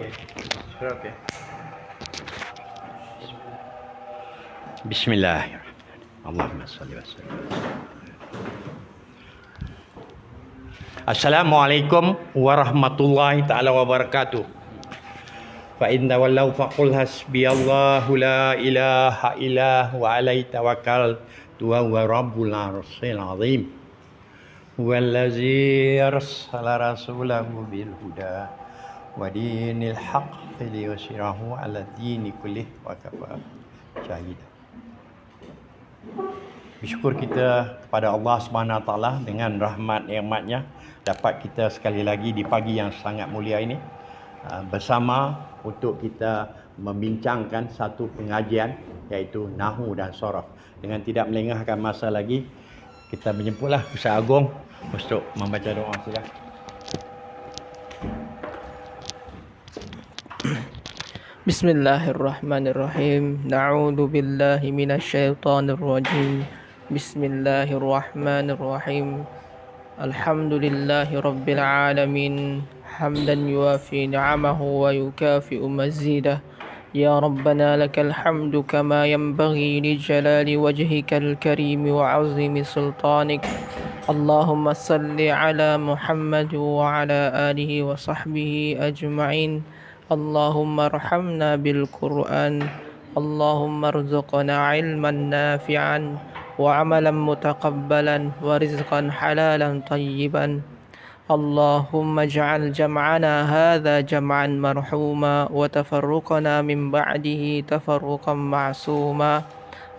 Okey. Okey. Bismillahirrahmanirrahim. Allahumma salli wa sallim. Assalamualaikum warahmatullahi taala wabarakatuh. Fa in tawallaw faqul hasbiyallahu la ilaha illa huwa alaihi tawakkaltu wa huwa rabbul arsyil azim. Huwallazi arsala rasulahu bil huda wa dinil haqqi liyusirahu ala dini kullih wa kafa syahida. Bersyukur kita kepada Allah Subhanahu Wa Taala dengan rahmat nikmatnya dapat kita sekali lagi di pagi yang sangat mulia ini bersama untuk kita membincangkan satu pengajian iaitu Nahwu dan Sharaf. Dengan tidak melengahkan masa lagi, kita menjemputlah Ustaz Agong untuk membaca doa. Silakan. Bismillahirrahmanirrahim. Na'udzu billahi minasyaitonir rajim. Bismillahirrahmanirrahim. Alhamdulillahi rabbil alamin. Hamdan yuwafi ni'amahu wa yukafi'u mazidah. Ya Rabbana lakal hamdu kama yanbaghi li jalali wajhikal karim wa 'azimi sultanik. Allahumma salli ala Muhammad wa ala alihi wa sahbihi ajma'in. Allahumma arhamna bil Qur'an. Allahumma rzuqna ilman nafi'an wa amalan mutaqabbalan wa rizqan halalan tayyiban. Allahumma ij'al jam'ana hadha jam'an marhuma wa tafarruqana min ba'dihi tafarruqan ma'suma.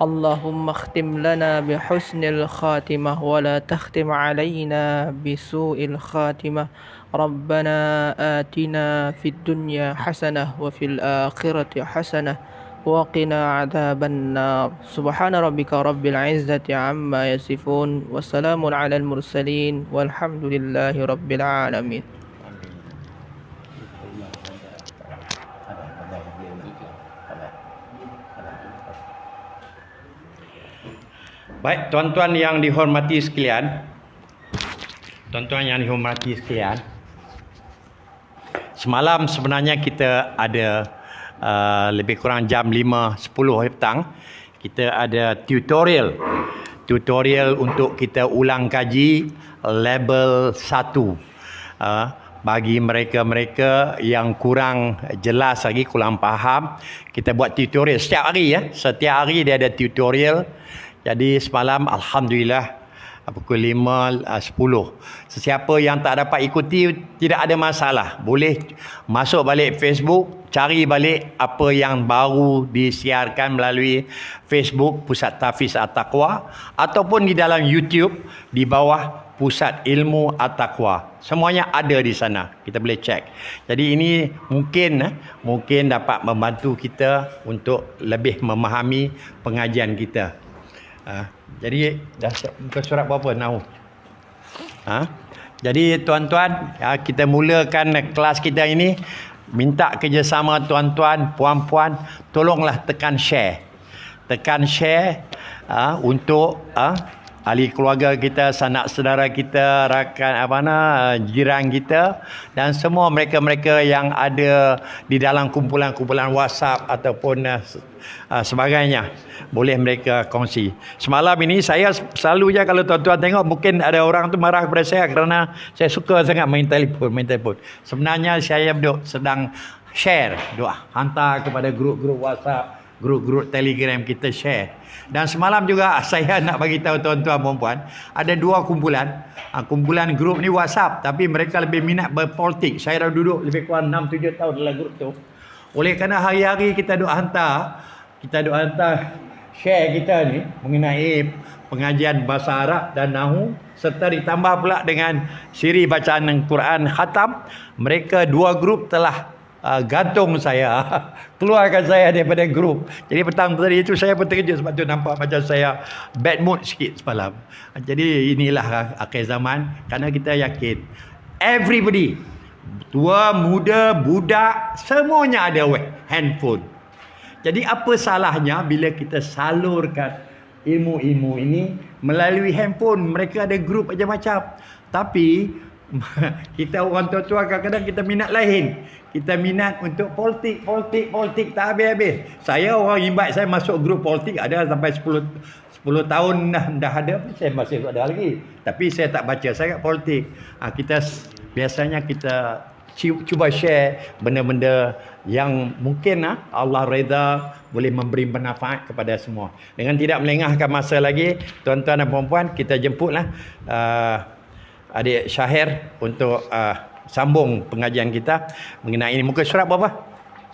Allahumma khtim lana bihusnil khatimah wa la takhtim alaina bisu'il khatimah. Rabbana atina fid dunya hasanah wa fil akhirati hasanah wa qina adzaban nar. Subhana rabbika rabbil izzati amma yasifun wa salamun alal mursalin walhamdulillahi rabbil alamin. Baik, tuan-tuan yang dihormati sekalian. Semalam sebenarnya kita ada lebih kurang jam 5.10 petang. Kita ada tutorial untuk kita ulang kaji level 1. Bagi mereka-mereka yang kurang jelas lagi, kurang faham, kita buat tutorial setiap hari ya. Setiap hari dia ada tutorial. Jadi semalam alhamdulillah pukul 5.10. Sesiapa yang tak dapat ikuti tidak ada masalah. Boleh masuk balik Facebook, cari balik apa yang baru disiarkan melalui Facebook Pusat Tahfiz At-Taqwa ataupun di dalam YouTube di bawah Pusat Ilmu At-Taqwa. Semuanya ada di sana. Kita boleh cek. Jadi ini mungkin dapat membantu kita untuk lebih memahami pengajian kita. Jadi dah muka surat berapa Nahwu? Jadi tuan-tuan, kita mulakan kelas kita ini. Minta kerjasama tuan-tuan, puan-puan, tolonglah tekan share. Untuk ahli keluarga kita, sanak saudara kita, rakan jiran kita dan semua mereka-mereka yang ada di dalam kumpulan-kumpulan WhatsApp ataupun sebagainya. Boleh mereka kongsi. Semalam ini saya selalunya kalau tuan-tuan tengok mungkin ada orang tu marah kepada saya kerana saya suka sangat main telefon. Sebenarnya saya sedang share doa, hantar kepada grup-grup WhatsApp, grup-grup Telegram kita share. Dan semalam juga saya nak bagi tahu tuan-tuan puan-puan, ada dua kumpulan. Kumpulan grup ni WhatsApp tapi mereka lebih minat berpolitik. Saya dah duduk lebih kurang 6-7 tahun dalam grup tu. Oleh kerana hari-hari kita duk hantar share kita ni mengenai pengajian bahasa Arab dan Nahwu serta ditambah pula dengan siri bacaan Quran khatam, mereka dua grup telah gantung saya, keluarkan saya daripada grup. Jadi petang tadi itu saya pun terkejut sebab tu nampak macam saya bad mood sikit semalam. Jadi inilah akhir zaman, kerana kita yakin everybody, tua, muda, budak, semuanya ada handphone. Jadi apa salahnya bila kita salurkan ilmu-ilmu ini melalui handphone? Mereka ada grup macam-macam. Tapi Kita orang tua-tua kadang-kadang kita minat lain. Kita minat untuk politik tak habis-habis. Saya orang imbat, saya masuk grup politik ada sampai 10 tahun dah ada, saya masih ada lagi. Tapi saya tak baca sangat politik. Kita biasanya kita cuba share benda-benda yang mungkin Allah reda boleh memberi manfaat kepada semua. Dengan tidak melengahkan masa lagi, tuan-tuan dan puan-puan, kita jemputlah adik Syahir untuk sambung pengajian kita mengenai ini. Muka surat berapa?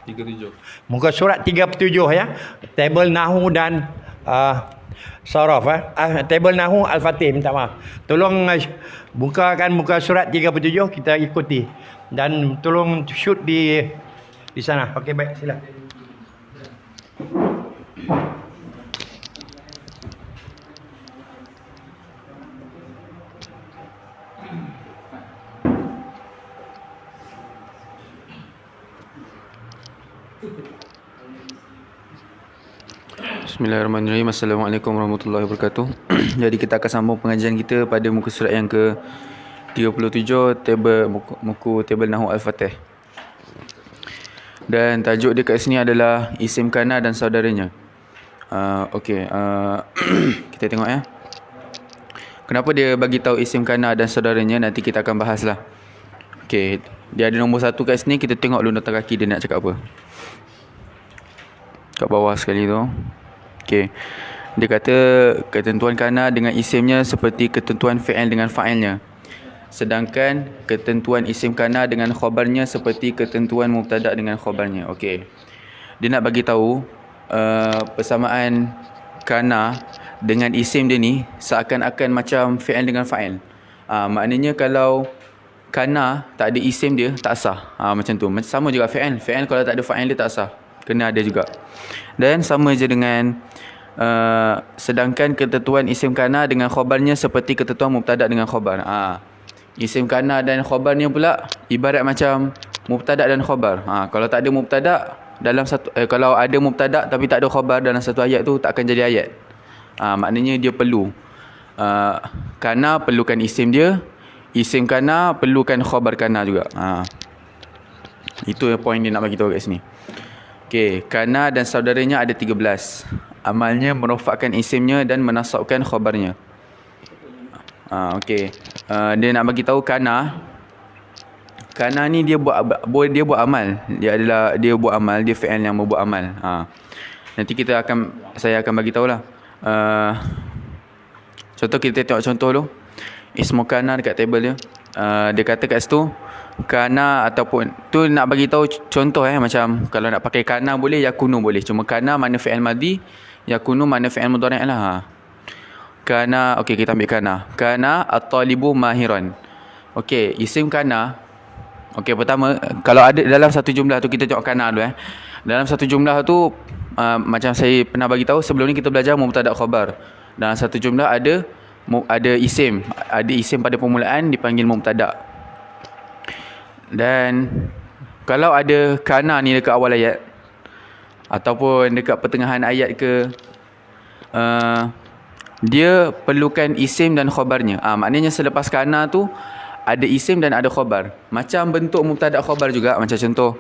37. Muka surat 37 ya. Tabel Nahu dan Saraf tabel Nahu Al-Fatih, minta maaf. Tolong bukakan muka surat 37, kita ikuti. Dan tolong shoot di sana. Okey, baik, sila. Bismillahirrahmanirrahim. Assalamualaikum warahmatullahi wabarakatuh. Jadi kita akan sambung pengajian kita pada muka surat yang ke 37, tabel Nahu Al-Fatih. Dan tajuk dia kat sini adalah isim kana dan saudaranya. Kita tengok ya. Kenapa dia bagi tahu isim kana dan saudaranya, nanti kita akan bahaslah. Okey, dia ada nombor 1 kat sini, kita tengok dulu nota kaki dia nak cakap apa. Kat bawah sekali tu. Okey. Dia kata ketentuan kana dengan isimnya seperti ketentuan fi'il dengan fa'ilnya. Sedangkan ketentuan isim kana dengan khabarnya seperti ketentuan mubtada dengan khabarnya. Okey. Dia nak bagi tahu persamaan kana dengan isim dia ni seakan-akan macam fi'il dengan fa'il. Maknanya kalau kana tak ada isim dia tak sah. Macam tu. Sama juga fi'il. Fi'il kalau tak ada fa'il dia tak sah. Kena ada juga. Dan sama je dengan sedangkan ketentuan isim kana dengan khabarnya seperti ketentuan mubtada dengan khabar. Isim kana dan khabarnya pula ibarat macam mubtada dan khabar. Kalau tak ada mubtada dalam satu kalau ada mubtada tapi tak ada khabar dalam satu ayat tu tak akan jadi ayat. Maknanya dia perlu kana perlukan isim dia, isim kana perlukan khabar kana juga. Itu poin dia nak bagi tahu kat sini. Okey, kana dan saudaranya ada 13. Amalnya merofakkan isimnya dan menasabkan khabarnya. Okey. Dia nak bagi tahu kana ni dia buat amal. Dia buat amal, dia fi'il yang membuat amal. Nanti saya akan bagi tahulah. Contoh, kita tengok contoh dulu. Ismu kana dekat table dia. Dia kata kat situ kana ataupun tu nak bagi tahu contoh macam kalau nak pakai kana boleh, yakunu boleh. Cuma kana mana fi'il madhi, yakunu mana fi'il mudhari' lah. Kana, okey, kita ambil kana. Kana at-talibu mahiran. Okey, isim kana. Okey, pertama kalau ada dalam satu jumlah tu, kita tengok kana dulu Dalam satu jumlah tu macam saya pernah bagi tahu sebelum ni, kita belajar mubtada khabar. Dalam satu jumlah ada isim pada permulaan dipanggil mubtada. Dan kalau ada kana ni dekat awal ayat ataupun dekat pertengahan ayat ke, dia perlukan isim dan khabarnya. Maknanya selepas kana tu ada isim dan ada khabar. Macam bentuk mubtada khabar juga. Macam contoh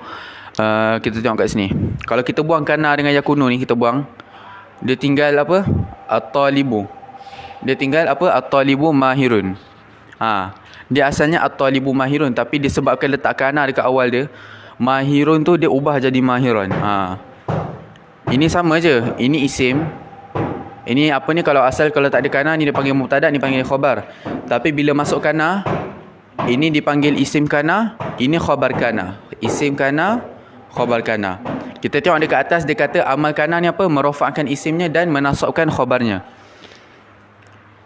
kita tengok kat sini. Kalau kita buang kana dengan yakunu ni, kita buang, dia tinggal apa? At-talibu. Dia tinggal apa? At-talibu mahirun. Dia asalnya at-talibu mahirun, tapi disebabkan letak kana dekat awal dia, mahirun tu dia ubah jadi mahiran. Ini sama je. Ini isim. Ini apa ni, kalau tak ada kana ni dia panggil mubtada, ni panggil khabar. Tapi bila masuk kana, ini dipanggil isim kana, ini khabar kana. Isim kana, khabar kana. Kita tengok dekat atas, dia kata amal kana ni apa? Merofakkan isimnya dan menasabkan khabarnya.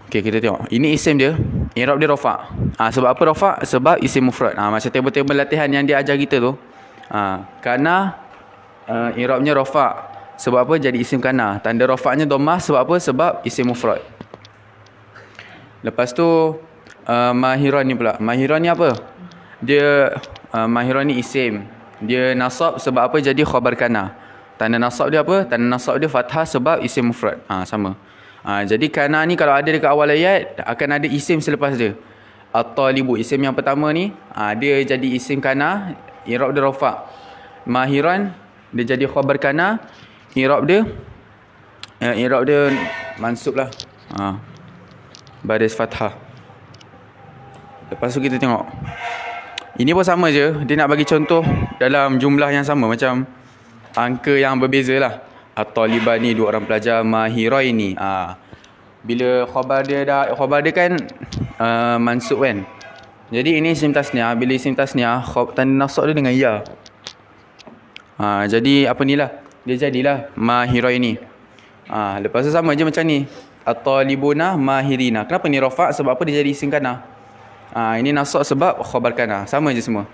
Okey, kita tengok. Ini isim dia. I'rab dia rafa'. Sebab apa rafa'? Sebab isim mufrad. Macam table-table latihan yang dia ajar kita tu. Kana i'rabnya rafa'. Sebab apa? Jadi isim kana. Tanda rafa'nya dhammah sebab apa? Sebab isim mufrad. Lepas tu mahiran ni pula. Mahiran ni apa? Dia mahiran ni isim. Dia nasab sebab apa? Jadi khabar kana. Tanda nasab dia apa? Tanda nasab dia fathah sebab isim mufrad. Sama. Jadi kana ni kalau ada dekat awal ayat akan ada isim selepas dia. At-talibu, isim yang pertama ni, dia jadi isim kana, i'rab dia rafa'. Mahiran, dia jadi khabar kana, i'rab dia mansub lah. Baris fathah. Lepas tu kita tengok. Ini pun sama je, dia nak bagi contoh dalam jumlah yang sama, macam angka yang berbeza lah. At-talibani, 2 orang pelajar, mahiraini. Bila khabar dia kan mansub kan. Jadi ini isim tasniah. Bila isim tasniah, tanda nasab dia dengan ya. Jadi apa ni lah, dia jadilah mahiraini. Lepas tu sama je macam ni. At-talibuna mahirina. Kenapa ni rafa'? Sebab apa dia jadi isim kana? Ini nasab sebab khabar kana. Sama je semua.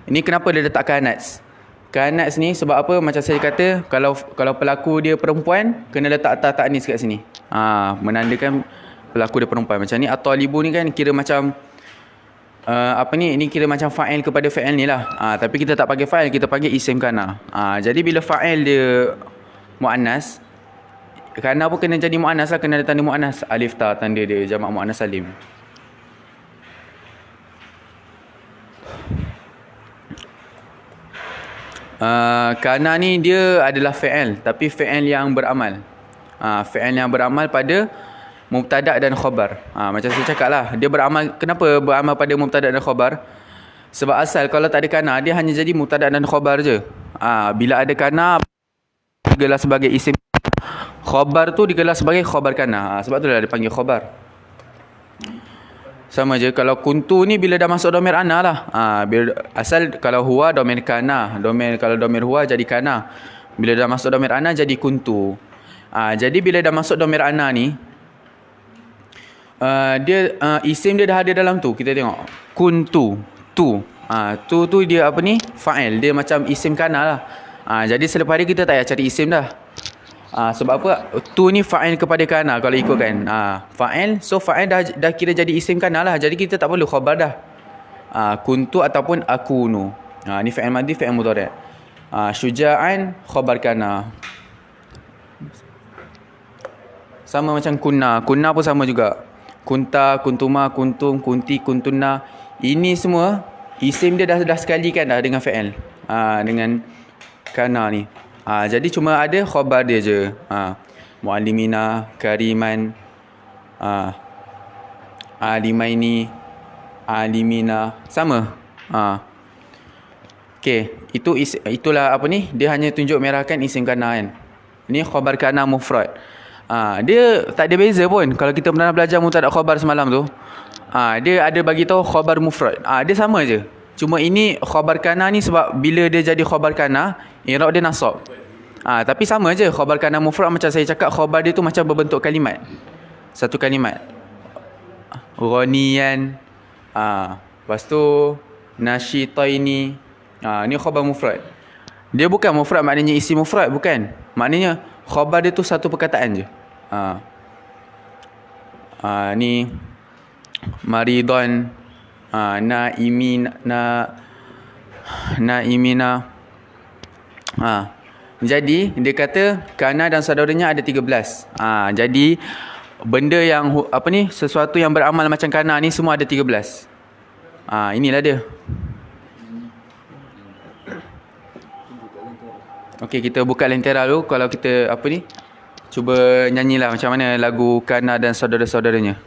Ini kenapa dia letak kanats? Kanats ni sebab apa? Macam saya kata, kalau pelaku dia perempuan, kena letak ta'nis kat sini. Menandakan pelaku dia perempuan. Macam ni at-talibu ni kan kira macam ini kira macam fa'il kepada fa'il ni lah. Tapi kita tak pakai fa'il, kita panggil isim kana. Jadi bila fa'il dia muannas, kana pun kena jadi muannas lah, kena ada tanda muannas. Alif ta, tanda dia jamak muannas salim. Kana ni dia adalah fa'il, tapi fa'il yang beramal. Fa'il yang beramal pada mubtada' dan khabar. Macam saya cakap lah, dia beramal. Kenapa beramal pada mubtada' dan khabar? Sebab asal kalau tak ada kana, dia hanya jadi mubtada' dan khabar je. Bila ada kana, digelar sebagai isim. Khabar tu digelar sebagai khabar kana. Sebab tu lah dia panggil khabar. Sama je, kalau kuntu ni bila dah masuk domir ana lah. Asal kalau huwa domir kana, kalau domir huwa jadi kana. Bila dah masuk domir ana jadi kuntu. Jadi bila dah masuk domir ana ni, dia isim dia dah ada dalam tu. Kita tengok kuntu, tu. Tu dia apa ni? Fa'il. Dia macam isim kana lah. Jadi selepas ni kita tak payah cari isim dah. Sebab apa? Tu ni fa'il kepada kana kalau ikutkan. Fa'il, so fa'il dah kira jadi isim kana lah. Jadi kita tak perlu khabar dah. Kuntu ataupun akunu. Ni fa'il madhi, fa'il mudhari'. Syuja'an, khabar kana. Sama macam kunna. Kunna pun sama juga. Kunta, kuntuma, kuntum, kunti, kuntunna. Ini semua isim dia dah sekali kan dah dengan fa'il. Dengan kana ni. Jadi cuma ada khabar dia je. Muallimina, kariman, alimaini, alimina. Sama. Okey, itulah apa ni? Dia hanya tunjuk merahkan isim kana kan. Ini khabar kana mufrad. Dia tak ada beza pun. Kalau kita pernah belajar mubtada' khabar semalam tu, dia ada bagi tahu khabar mufrad. Dia sama je. Cuma ini khabar kana ni sebab bila dia jadi khabar kana, i'rab dia nasab. Tapi sama je, khabar kana mufrad macam saya cakap, khabar dia tu macam berbentuk kalimat. Satu kalimat. Ghaniyan. Lepas tu nasyitaini. Ni khabar mufrad. Dia bukan mufrad maknanya isi mufrad, bukan. Maknanya khabar dia tu satu perkataan je. Ni maridon, naimina. Jadi dia kata kana dan saudaranya ada 13. Jadi benda yang sesuatu yang beramal macam kana ni semua ada 13. Inilah dia. Okey, kita buka lentera dulu. Kalau kita cuba nyanyilah macam mana lagu kana dan saudara-saudaranya.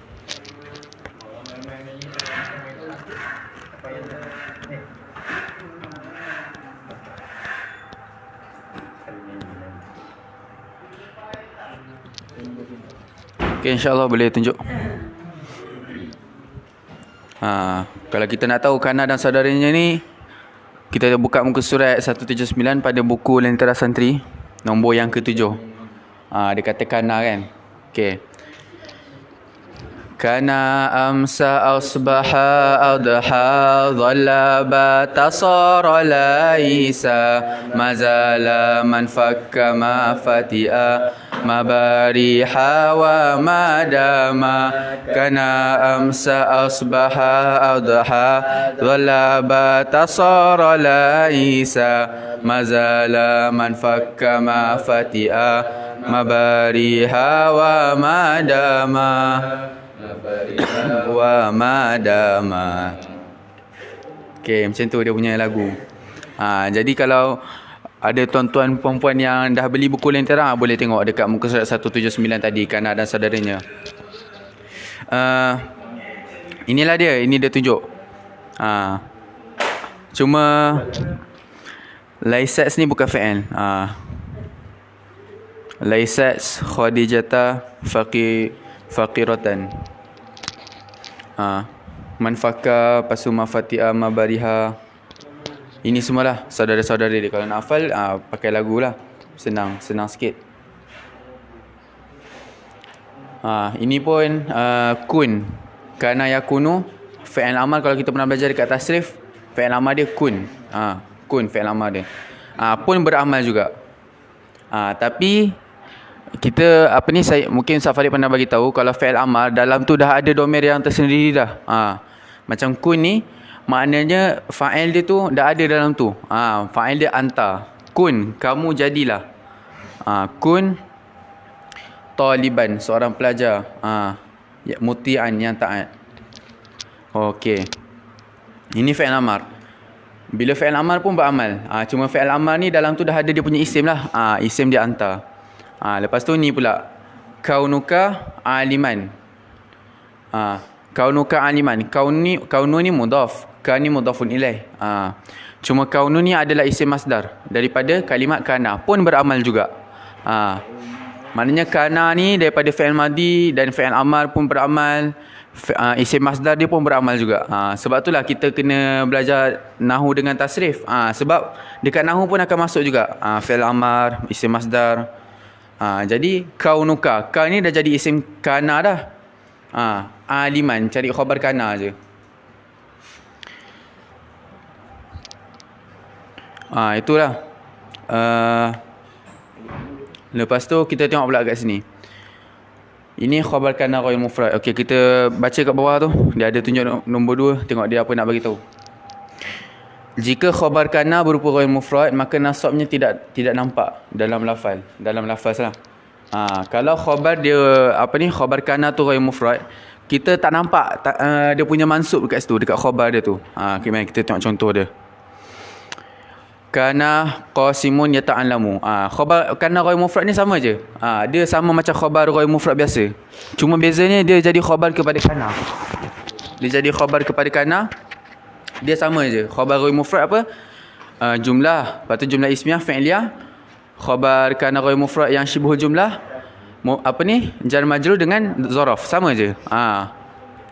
Okay, insyaAllah boleh tunjuk. Kalau kita nak tahu kana dan saudaranya ni, kita buka muka surat 179 pada buku Lentera Santri, nombor yang ke-7. Dia kata kana kan. Okay. Kana amsa asbaha adha dhalla batasara laisa mazala man fakka ma fati'a mabariha wa madama. Kana amsa asbaha adha dhalla batasara laisa mazala man fakka ma fati'a mabariha wa madama. wa madama. Okey, macam tu dia punya lagu. Jadi kalau ada tuan-tuan perempuan yang dah beli buku Lentera, boleh tengok dekat muka surat 179 tadi, Kana dan saudaranya. Inilah dia, ini dia tunjuk. Cuma Laisats ni bukan fi'il. Laisats Khadijata faqiratan. Man fakka pasu mafatia mabariha. Ini semualah saudara-saudara dia. Kalau nak hafal, pakai lagu lah. Senang sikit. Ini pun kun. Kana yakunu fi'il amal. Kalau kita pernah belajar dekat tasrif, fi'il amal dia kun. Kun fi'il amal dia. Pun beramal juga. Tapi kita mungkin Ustaz Farid pernah bagi tahu, kalau fi'il amal dalam tu dah ada domir yang tersendiri dah. Macam kun ni maknanya fa'il dia tu dah ada dalam tu. Fa'il dia anta. Kun, kamu jadilah. Kun taliban, seorang pelajar. Muti'an, yang taat. Okey. Ini fi'il amar. Bila fi'il amar pun beramal. Cuma fi'il amar ni dalam tu dah ada dia punya isim lah. Isim dia anta. Lepas tu ni pula, kaunuka aliman. Kaunuka aliman. Kaunu ni mudhaf. Ka ni mudhafun ilaih. Cuma kaunu ni adalah isim masdar daripada kalimat kana, pun beramal juga. Maknanya kana ni daripada fi'il madi dan fi'il amar pun beramal. Isim masdar dia pun beramal juga. Sebab itulah kita kena belajar nahu dengan tasrif. Sebab dekat nahu pun akan masuk juga fi'il amar, isim masdar. Jadi kaunuka, ka ni dah jadi isim kana dah. Aliman, cari khabar kana je. Itulah. Lepas tu kita tengok pula kat sini. Ini khabar kana ghair mufrad. Okey, kita baca kat bawah tu. Dia ada tunjuk nombor 2. Tengok dia apa nak bagi tahu. Jika khabar kana berupa ghair mufrad, maka nasabnya tidak nampak dalam lafaz. Dalam lafaz lah. Kalau khabar dia khabar kana tu ghair mufrad, kita tak nampak dia punya mansub dekat situ, dekat khabar dia tu. Okay, mari kita tengok contoh dia. Kana qasimun yata'allamu. Khabar kana ghair mufrad ni sama je. Dia sama macam khabar ghair mufrad biasa. Cuma bezanya dia jadi khabar kepada kana. Dia jadi khabar kepada kana. Dia sama je. Khabar ghair mufrad apa? Jumlah. Lepas tu jumlah ismiyah fi'liyah. Khabar kana ghair mufrad yang syibhul jumlah. Jar majrur dengan zaraf. Sama je.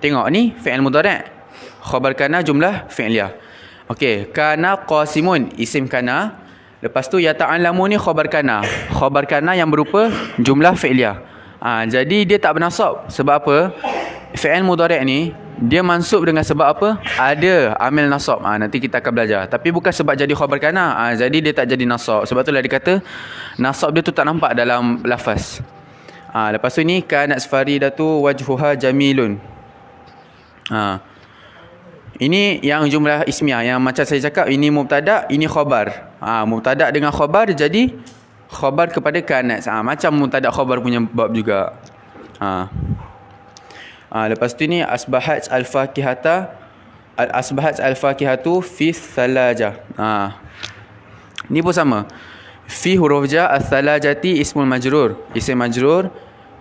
Tengok ni fi'il mudhari'. Khabar kana jumlah fi'liyah. Okey, kana qasimun, isim kana. Lepas tu yata'allamu ni khabar kana. Khabar kana yang berupa jumlah fi'liyah. Jadi dia tak bernasab. Sebab apa? Fi'il mudhari' ni dia mansub dengan sebab apa? Ada amil nasab. Nanti kita akan belajar. Tapi bukan sebab jadi khabar kana. Jadi dia tak jadi nasab. Sebab itulah dia kata nasab dia tu tak nampak dalam lafaz. Lepas tu ni kanat faridatu wajhuha jamilun. Ini yang jumlah ismiyah, yang macam saya cakap, ini mubtada', ini khabar. Mubtada' dengan khabar jadi khabar kepada kanat. Macam mubtada' khabar punya bab juga. Lepas tu ni asbahat al-fakihatu fi thalajah. Ni pun sama. Fi huruf ja al-thalajati ismul majrur, isim majrur.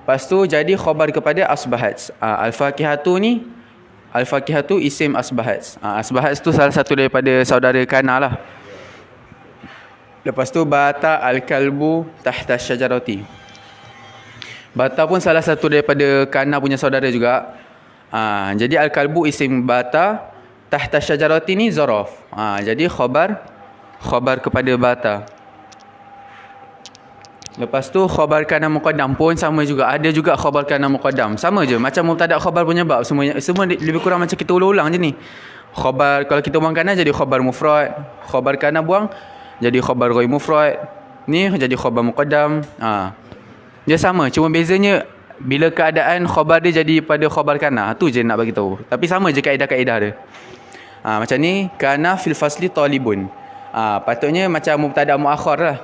Lepas tu jadi khabar kepada asbahat. Al-fakihatu ni, al-fakihatu isim asbahat. Asbahat tu salah satu daripada saudara kana lah. Lepas tu bata al-kalbu tahta syajarati. Bata pun salah satu daripada kana punya saudara juga. Jadi al-kalbu isim bata, tahta syajarati ni zaraf. Jadi khabar kepada bata. Lepas tu khabar kana muqaddam pun sama juga. Ada juga khabar kana muqaddam. Sama je macam mubtada' khabar punya bab. Semua lebih kurang macam kita ulang-ulang je ni. Khabar, kalau kita buang kana jadi khabar mufrad. Khabar kana buang jadi khabar ghair mufrad. Ni jadi khabar muqaddam. Dia sama, cuma bezanya bila keadaan khabar dia jadi pada khabar kana. Tu je nak bagi tahu. Tapi sama je kaedah-kaedah dia. Macam ni kana fil fasli talibun. Patutnya macam mubtada' muakhar lah.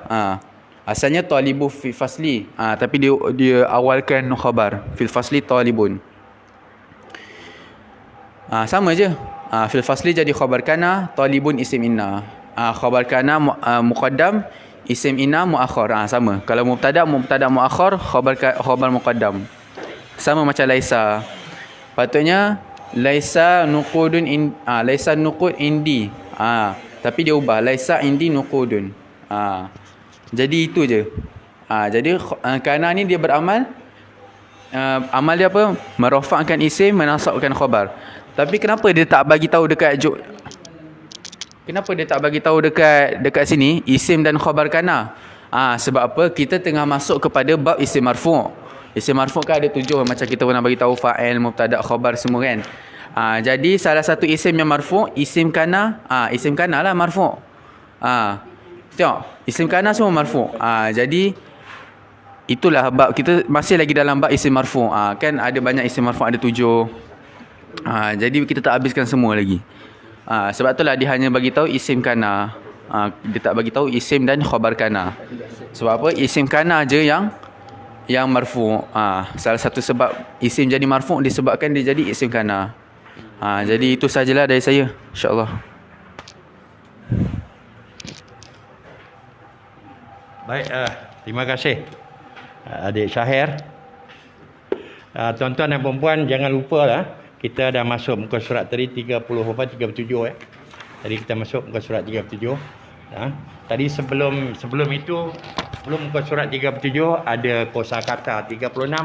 Asalnya talibu fi fasli. Tapi dia awalkan khabar fil fasli talibun. Sama je. Fil fasli jadi khabar kana, talibun isim inna. Khabar kana muqaddam, isim inna muakhar. Sama. Kalau mubtada muakhar, khabar muqaddam. Sama macam laisa. Patutnya laisa nuqudun laisa nuqud indi. Tapi dia ubah laisa indi nuqudun. Jadi itu je. Jadi kana ni dia beramal amal dia apa? Merafa'kan isim, menasabkan khabar. Tapi kenapa dia tak bagi tahu dekat sini isim dan khabar kana? Sebab apa? Kita tengah masuk kepada bab isim marfu'. Isim marfu' kan ada 7 macam kita pernah bagi tahu fa'il, mubtada, khabar semua kan. Jadi salah satu isim yang marfu', isim kana lah marfu'. Tengok, isim kana semua marfu'. Jadi itulah bab kita masih lagi dalam bab isim marfu'. Kan ada banyak isim marfu', ada 7. Jadi kita tak habiskan semua lagi. Sebab itulah dia hanya bagi tahu isim kana. Dia tak bagi tahu isim dan khabar kana. Sebab apa? Isim kana je yang marfu'. Salah satu sebab isim jadi marfu' disebabkan dia jadi isim kana. Jadi itu sajalah dari saya, insya-Allah. Baik, terima kasih adik Syahir. Tuan-tuan dan puan-puan, jangan lupa lah, kita dah masuk muka surat tadi 37 Tadi kita masuk muka surat 37. Tadi sebelum itu, sebelum muka surat 37 ada kosakata 36,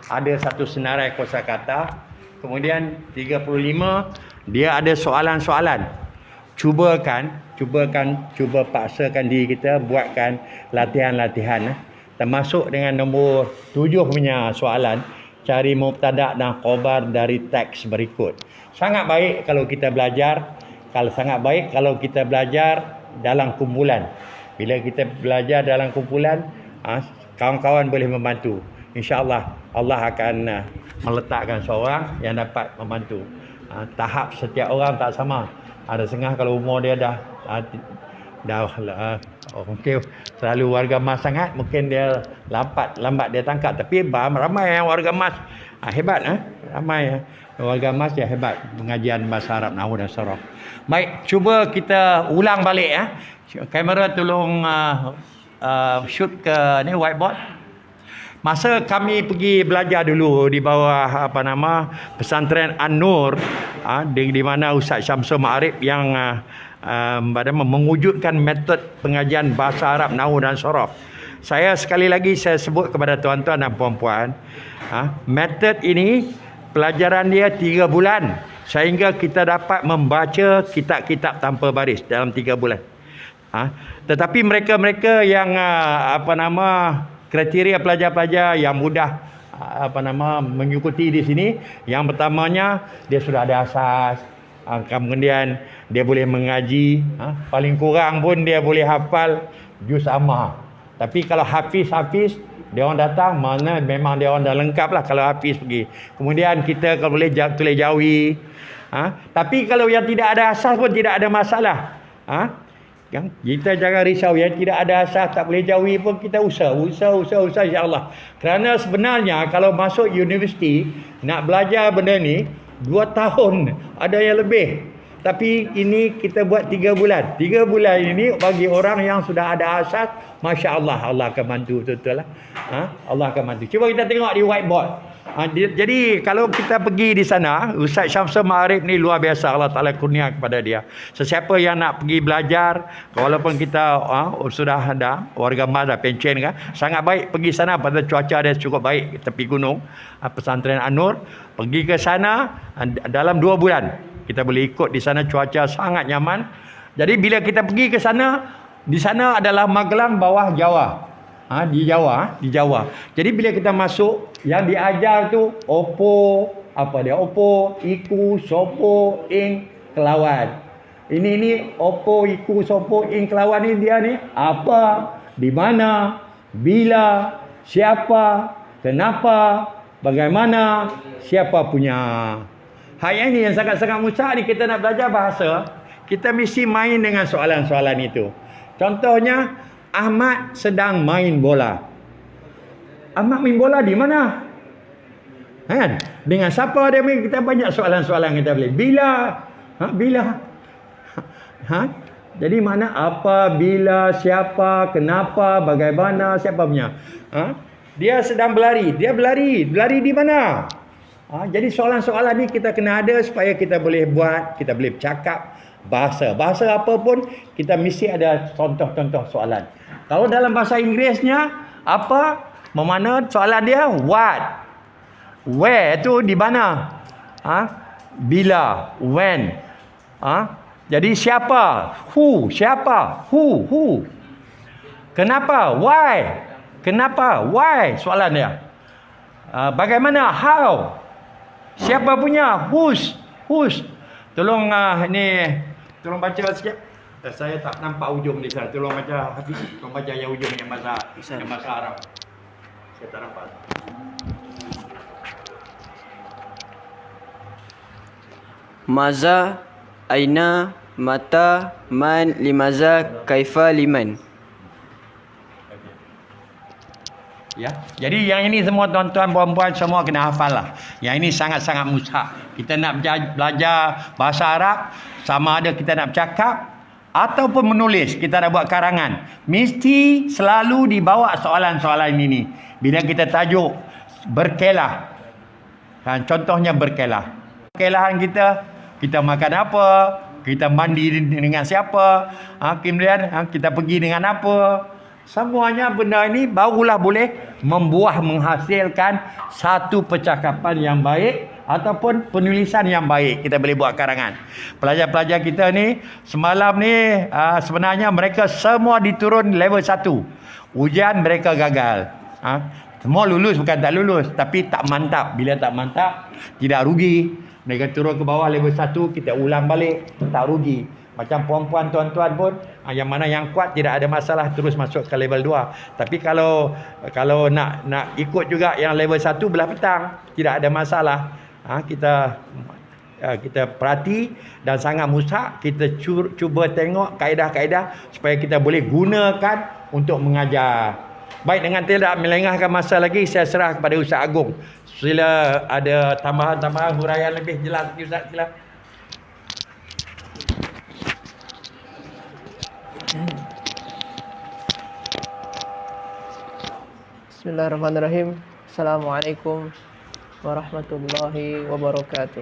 ada satu senarai kosakata. Kemudian 35 dia ada soalan-soalan. Cuba paksakan diri kita buatkan latihan-latihan, termasuk dengan nombor 7 punya soalan, cari mubtada dan khabar dari teks berikut. Sangat baik kalau kita belajar dalam kumpulan. Bila kita belajar dalam kumpulan, kawan-kawan boleh membantu. InsyaAllah Allah akan meletakkan seorang yang dapat membantu. Tahap setiap orang tak sama. Ada setengah kalau umur dia dah mungkin selalu warga emas sangat, mungkin dia lambat dia tangkap. Tapi ramai yang warga emas hebat. Ramai warga emas dia hebat pengajian bahasa Arab, nahwu dan saraf. Baik, cuba kita ulang balik. Kamera tolong shoot ke ni whiteboard. Masa kami pergi belajar dulu di bawah pesantren An-Nur, di mana Ustaz Syamsul Ma'arif yang mewujudkan metod pengajian bahasa Arab, nahwu dan saraf. Saya sekali lagi saya sebut kepada tuan-tuan dan puan-puan, metod ini pelajaran dia 3 bulan sehingga kita dapat membaca kitab-kitab tanpa baris dalam 3 bulan. Tetapi mereka-mereka yang kriteria pelajar-pelajar yang mudah mengikuti di sini, yang pertamanya dia sudah ada asas, kemudian dia boleh mengaji, paling kurang pun dia boleh hafal juz amma. Tapi kalau hafiz dia orang datang, mana memang dia orang dah lengkap lah kalau hafiz pergi. Kemudian kita kalau boleh tulis jawi. Tapi kalau yang tidak ada asas pun tidak ada masalah. Kita jangan risau, yang tidak ada asas tak boleh jawi pun kita usaha insya-Allah. Kerana sebenarnya kalau masuk universiti nak belajar benda ni 2 tahun, ada yang lebih. Tapi ini kita buat 3 bulan. 3 bulan ini bagi orang yang sudah ada asas, masya-Allah, Allah akan bantu betul-betul lah. Allah akan bantu. Cuba kita tengok di whiteboard. Jadi kalau kita pergi di sana, Ustaz Syamsul Ma'arif ni luar biasa, Allah Ta'ala kurnia kepada dia. Sesiapa yang nak pergi belajar, walaupun kita sudah ada warga emas dah pencen kan, sangat baik pergi sana pada cuaca dia cukup baik, tepi gunung, pesantren An-Nur. Pergi ke sana dalam 2 bulan kita boleh ikut di sana, cuaca sangat nyaman. Jadi bila kita pergi ke sana, di sana adalah Magelang bawah Jawa. Di Jawa. Jadi bila kita masuk, yang diajar tu opo, iku, sopo, ing, kelawan. Ini opo, iku, sopo, ing, kelawan ni dia ni apa, di mana, bila, siapa, kenapa, bagaimana, siapa punya. Ini yang sangat-sangat mudah ni, kita nak belajar bahasa, kita mesti main dengan soalan-soalan itu. Contohnya, Ahmad sedang main bola. Ahmad main bola di mana? Kan? Dengan siapa dia main, kita banyak soalan-soalan kita boleh. Bila? Bila? Jadi mana apa, bila, siapa, kenapa, bagaimana, siapa punya? Dia sedang berlari. Dia berlari. Berlari di mana? Jadi soalan-soalan ni kita kena ada supaya kita boleh buat, kita boleh bercakap bahasa. Bahasa apa pun, kita mesti ada contoh-contoh soalan. Kalau dalam bahasa Inggerisnya, apa? Mana soalan dia? What? Where tu di mana? Bila? When? Jadi siapa? Who? Siapa? Who? Kenapa? Why? Kenapa? Why? Soalan dia. Bagaimana? How? Siapa punya? Whose? Tolong tolong baca sikit. Saya tak nampak ujung ni saya. Tolong baca habis. Tolong baca yang ujung yang bahasa Arab. Saya tak nampak. Maza, aina, mata, man, limaza, kaifa, liman. Ya. Jadi yang ini semua tuan-tuan puan-puan semua kena hafal lah. Yang ini sangat-sangat mustahak. Kita nak belajar bahasa Arab, sama ada kita nak bercakap ataupun menulis, kita nak buat karangan, mesti selalu dibawa soalan-soalan ini. Bila kita tajuk berkelah. Contohnya berkelah. Berkelahan kita makan apa, kita mandi dengan siapa, kemudian kita pergi dengan apa. Semuanya benda ini barulah boleh menghasilkan satu percakapan yang baik ataupun penulisan yang baik. Kita boleh buat karangan. Pelajar-pelajar kita ni semalam ni sebenarnya mereka semua diturun level 1. Ujian mereka gagal. Semua lulus bukan tak lulus, tapi tak mantap. Bila tak mantap, tidak rugi. Mereka turun ke bawah level 1, kita ulang balik, tak rugi. Macam puan-puan, tuan-tuan pun, yang mana yang kuat tidak ada masalah terus masuk ke level 2. Tapi kalau nak ikut juga yang level 1 belah petang, tidak ada masalah. Kita perhati dan sangat mustahak kita cuba tengok kaedah-kaedah supaya kita boleh gunakan untuk mengajar. Baik, dengan tidak melengahkan masa lagi, saya serah kepada Ustaz Agong. Sila ada tambahan-tambahan huraian lebih jelas lagi, Ustaz, sila. Bismillahirrahmanirrahim. Assalamualaikum warahmatullahi wabarakatuh.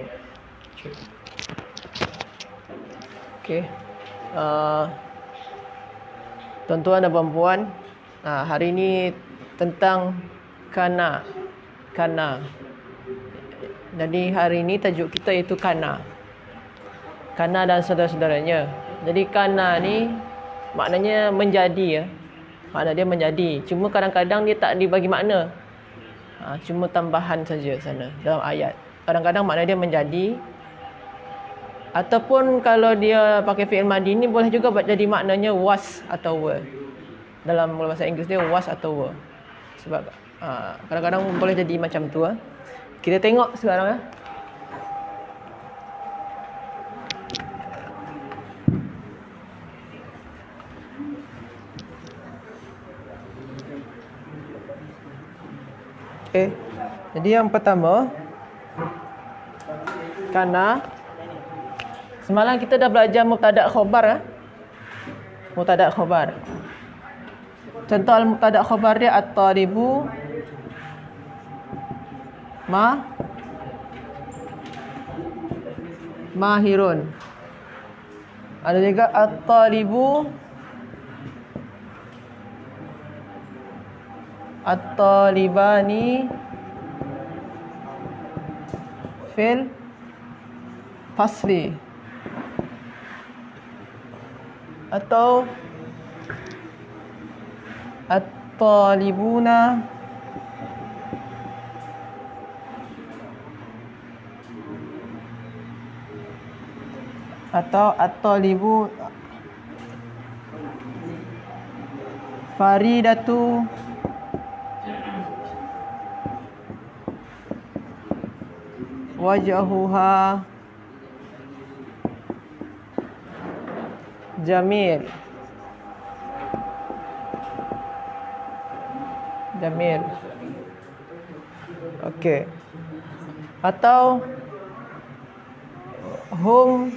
Okey. Tuan-tuan dan puan-puan, hari ini tentang kana. Jadi hari ini tajuk kita iaitu kana. Kana dan saudara-saudaranya. Jadi kana ni maknanya menjadi ya. Makna dia menjadi. Cuma kadang-kadang dia tak dibagi makna. Cuma tambahan saja sana dalam ayat. Kadang-kadang makna dia menjadi. Ataupun kalau dia pakai fi'il madi ni boleh juga jadi maknanya was atau were. Dalam bahasa Inggeris dia was atau were. Sebab kadang-kadang boleh jadi macam tu. Kita tengok sekarang . Okey. Jadi yang pertama, kana. Semalam kita dah belajar mubtada' khabar . Mubtada' khabar. Contoh mubtada' khabar dia at-talibu mahirun. Ada juga at-talibu at-talibani fil fasli. Atau at-talibuna atau at-talibu faridatu wajhuha jamil. Okey. atau hum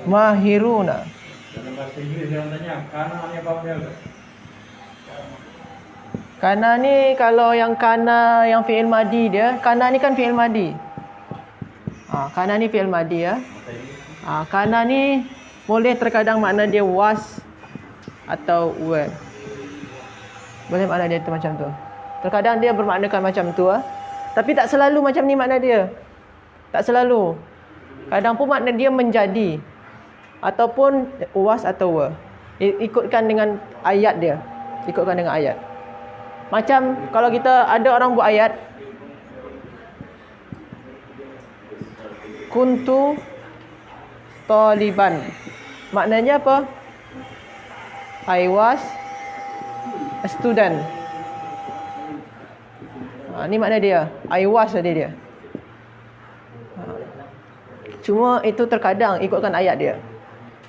mahiruna. Dalam bahasa Inggeris dia tanya, kana ni apa dia? Kana ni kalau yang kana yang fi'il madi dia, kana ni kan fi'il madi. Kana ni fi'il madi ya. Kana ni boleh terkadang makna dia was atau were. Boleh makna dia tu macam tu. Terkadang dia bermaknakan macam tu tapi tak selalu macam ni makna dia. Tak selalu. Kadang pun makna dia menjadi ataupun was atau were. Ikutkan dengan ayat dia. Ikutkan dengan ayat. Macam kalau kita ada orang buat ayat kuntu taliban. Maknanya apa? I was a student. Ni makna dia. I was tadi dia. Cuma itu terkadang ikutkan ayat dia.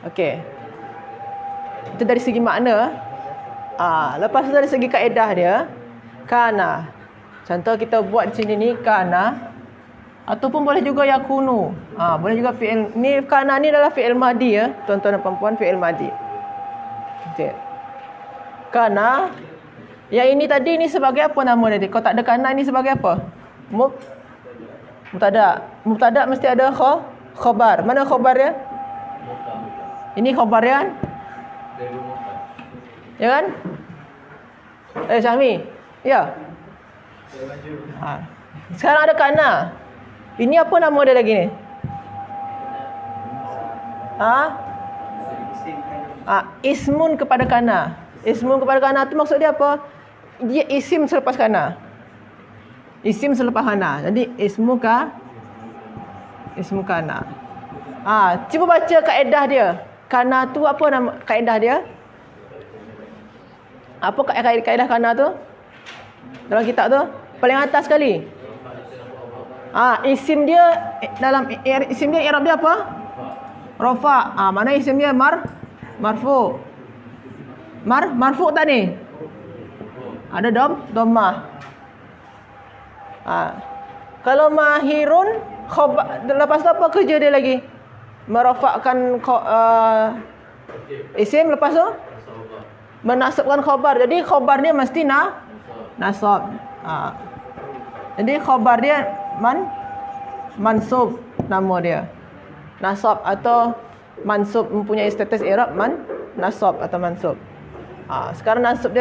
Okey. Itu dari segi makna. Lepas tu dari segi kaedah dia, kana. Contoh kita buat di sini ni kana, ataupun boleh juga yakunu. Boleh juga fi'il. Ni kana ni adalah fi'il madi ya, tuan-tuan dan puan-puan, fi'il madi. Okey. Kana. Yang ini tadi ni sebagai apa nama dia? Kalau tak ada kana ni sebagai apa? Mubtada. Mubtada mesti ada khabar. Mana khabar dia? Ini khabar dia kan? Ya kan? Syahmi. Ya. Sekarang ada kana. Ini apa nama dia lagi ni? Ismun kepada kana. Ismun kepada kana tu maksud dia apa? Dia isim selepas kana. Isim selepas kana. Jadi ismu kana. Cuba baca kaedah dia. Kana tu apa nama kaedah dia? Apa kaedah kana tu? Dalam kitab tu paling atas sekali. Isim dia dalam isim dia i'rab dia apa? Rafa. Mana isim dia marfu. Marfu tak ni? Ada dhammah. Kalau mahirun khabar, lepas tu apa kerja dia lagi? Merafakkan isim, lepas tu menasabkan khabar. Jadi khabar dia mesti nasab. Jadi khabar dia mansub nama dia. Nasab atau mansub mempunyai status i'rab nasab atau mansub. Sekarang nasab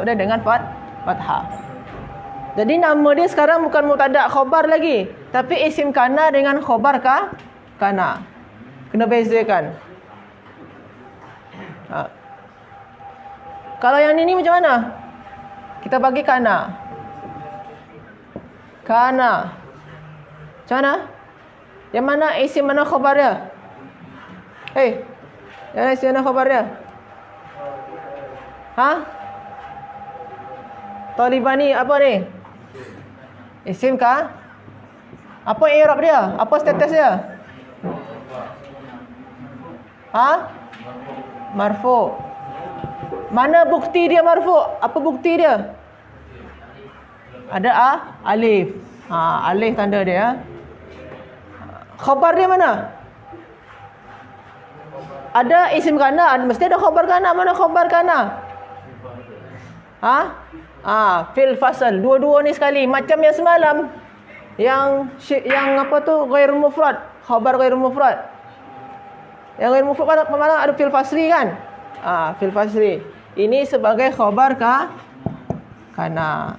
dia dengan fathah. Jadi nama dia sekarang bukan mubtada khabar lagi, tapi isim kana dengan khabar kana. Kena bezakan. Kalau yang ini macam mana? Kita bagi kana. Macam mana? Yang mana isim, mana khabar dia? Yang mana isim, mana khabar dia? Talibani apa ni? Isim kah? Apa i'rab dia? Apa status dia? Marfu. Mana bukti dia marfu? Apa bukti dia? Ada alif. Alif tanda dia. Khabar dia mana? Ada isim kana, mesti ada khabar kana. Mana khabar kana? Fil fasal. Dua-dua ni sekali. Macam yang semalam. Yang apa tu? Ghairul mufrad. Khabar ghairul mufrad. Yang ghairul mufrad mana ada fil fasli kan? Fil fasli. Ini sebagai khabar kana.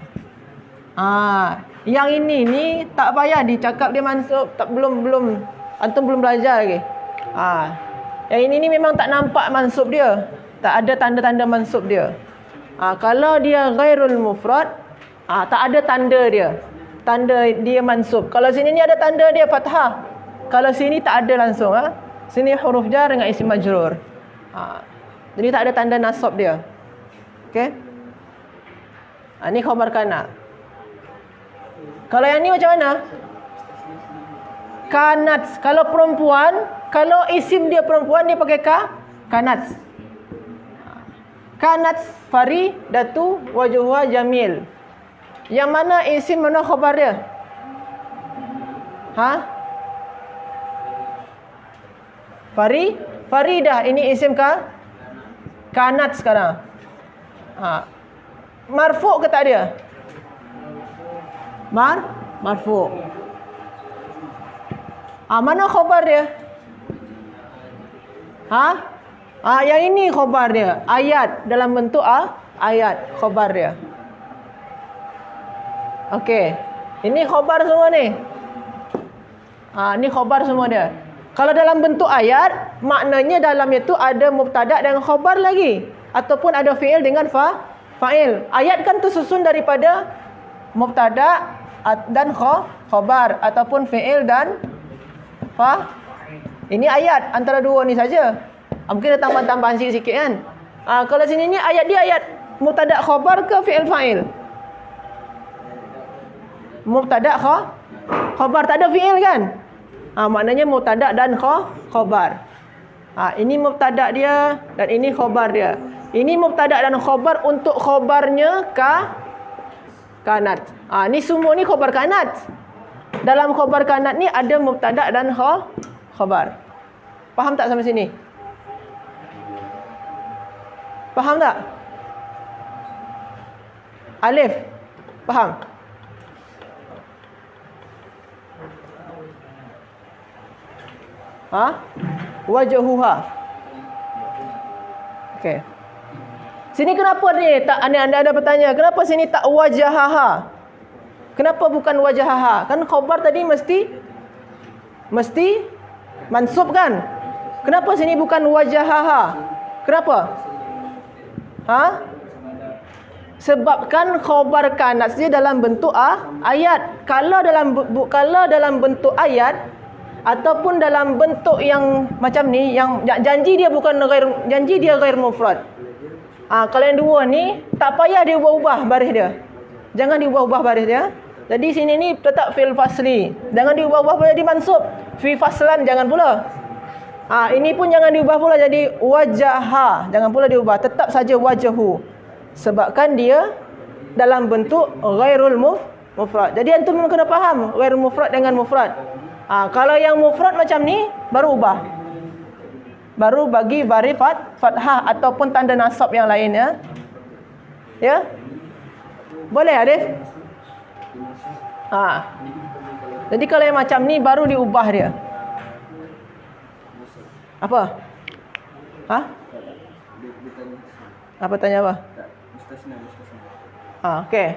Yang ini ni tak payah dicakap dia mansub. Belum antum belum belajar lagi. Yang ini ni memang tak nampak mansub dia. Tak ada tanda-tanda mansub dia. Kalau dia ghairul mufrad, tak ada tanda dia. Tanda dia mansub. Kalau sini ni ada tanda dia fathah. Kalau sini tak ada langsung. Sini huruf jar dengan isim majrur. Jadi tak ada tanda nasab dia. Okey? Ni khabar kana. Kalau yang ni macam mana? Kanat. Kalau perempuan, kalau isim dia perempuan, dia pakai kanat. Kanat faridatu wajhuha jamil. Yang mana isim, mana khabar dia? Ha? Faridah ini isim kanat sekarang. Marfu' ke tak dia? Marfu'. Mana khabar dia? Yang ini khabar dia. Ayat dalam bentuk ayat khabar dia. Okey. Ini khabar semua ni. Ni khabar semua dia. Kalau dalam bentuk ayat, maknanya dalam itu ada mubtada dan khabar lagi. Ataupun ada fi'il dengan fa'il. Ayat kan tersusun daripada mubtada dan khabar. Ataupun fi'il dan ini ayat antara dua ni saja. Mungkin ada tambahan-tambahan sikit-sikit kan. Kalau sini ni ayat dia ayat mubtada khabar ke fi'il fa'il? Mubtada khabar, tak ada fi'il kan? Maknanya mubtada dan khabar. Ini mubtada dia dan ini khabar dia. Ini mubtada dan khabar untuk khabarnya kanat. Ni semua ni khabar kanat. Dalam khabar kanat ni ada mubtada dan khabar. Faham tak sampai sini? Faham tak? Alif. Faham? Wajhuha. Okey. Sini kenapa ni tak anda ada bertanya, kenapa sini tak wajahaha? Kenapa bukan wajahaha? Kan khabar tadi mesti mansub kan? Kenapa sini bukan wajahaha? Kenapa? Sebabkan khabar kanat saja dalam bentuk ayat. Kalau dalam bentuk ayat ataupun dalam bentuk yang macam ni, yang janji dia ghair mufrad. Kalau yang dua ni tak payah dia ubah-ubah baris dia. Jangan diubah-ubah baris dia. Jadi sini ni tetap fil fasli. Jangan diubah-ubah jadi mansub. Fi faslan jangan pula. Ini pun jangan diubah pula jadi wajaha. Jangan pula diubah. Tetap saja wajahu. Sebabkan dia dalam bentuk ghairul mufrad. Jadi antum kena faham ghairul mufrad dengan mufrad. Kalau yang mufrad macam ni baru ubah. Baru bagi baris fathah ataupun tanda nasab yang lain ya. Ya? Boleh Arif? Jadi kalau yang macam ni baru diubah dia. Apa? Apa tanya apa? Okey.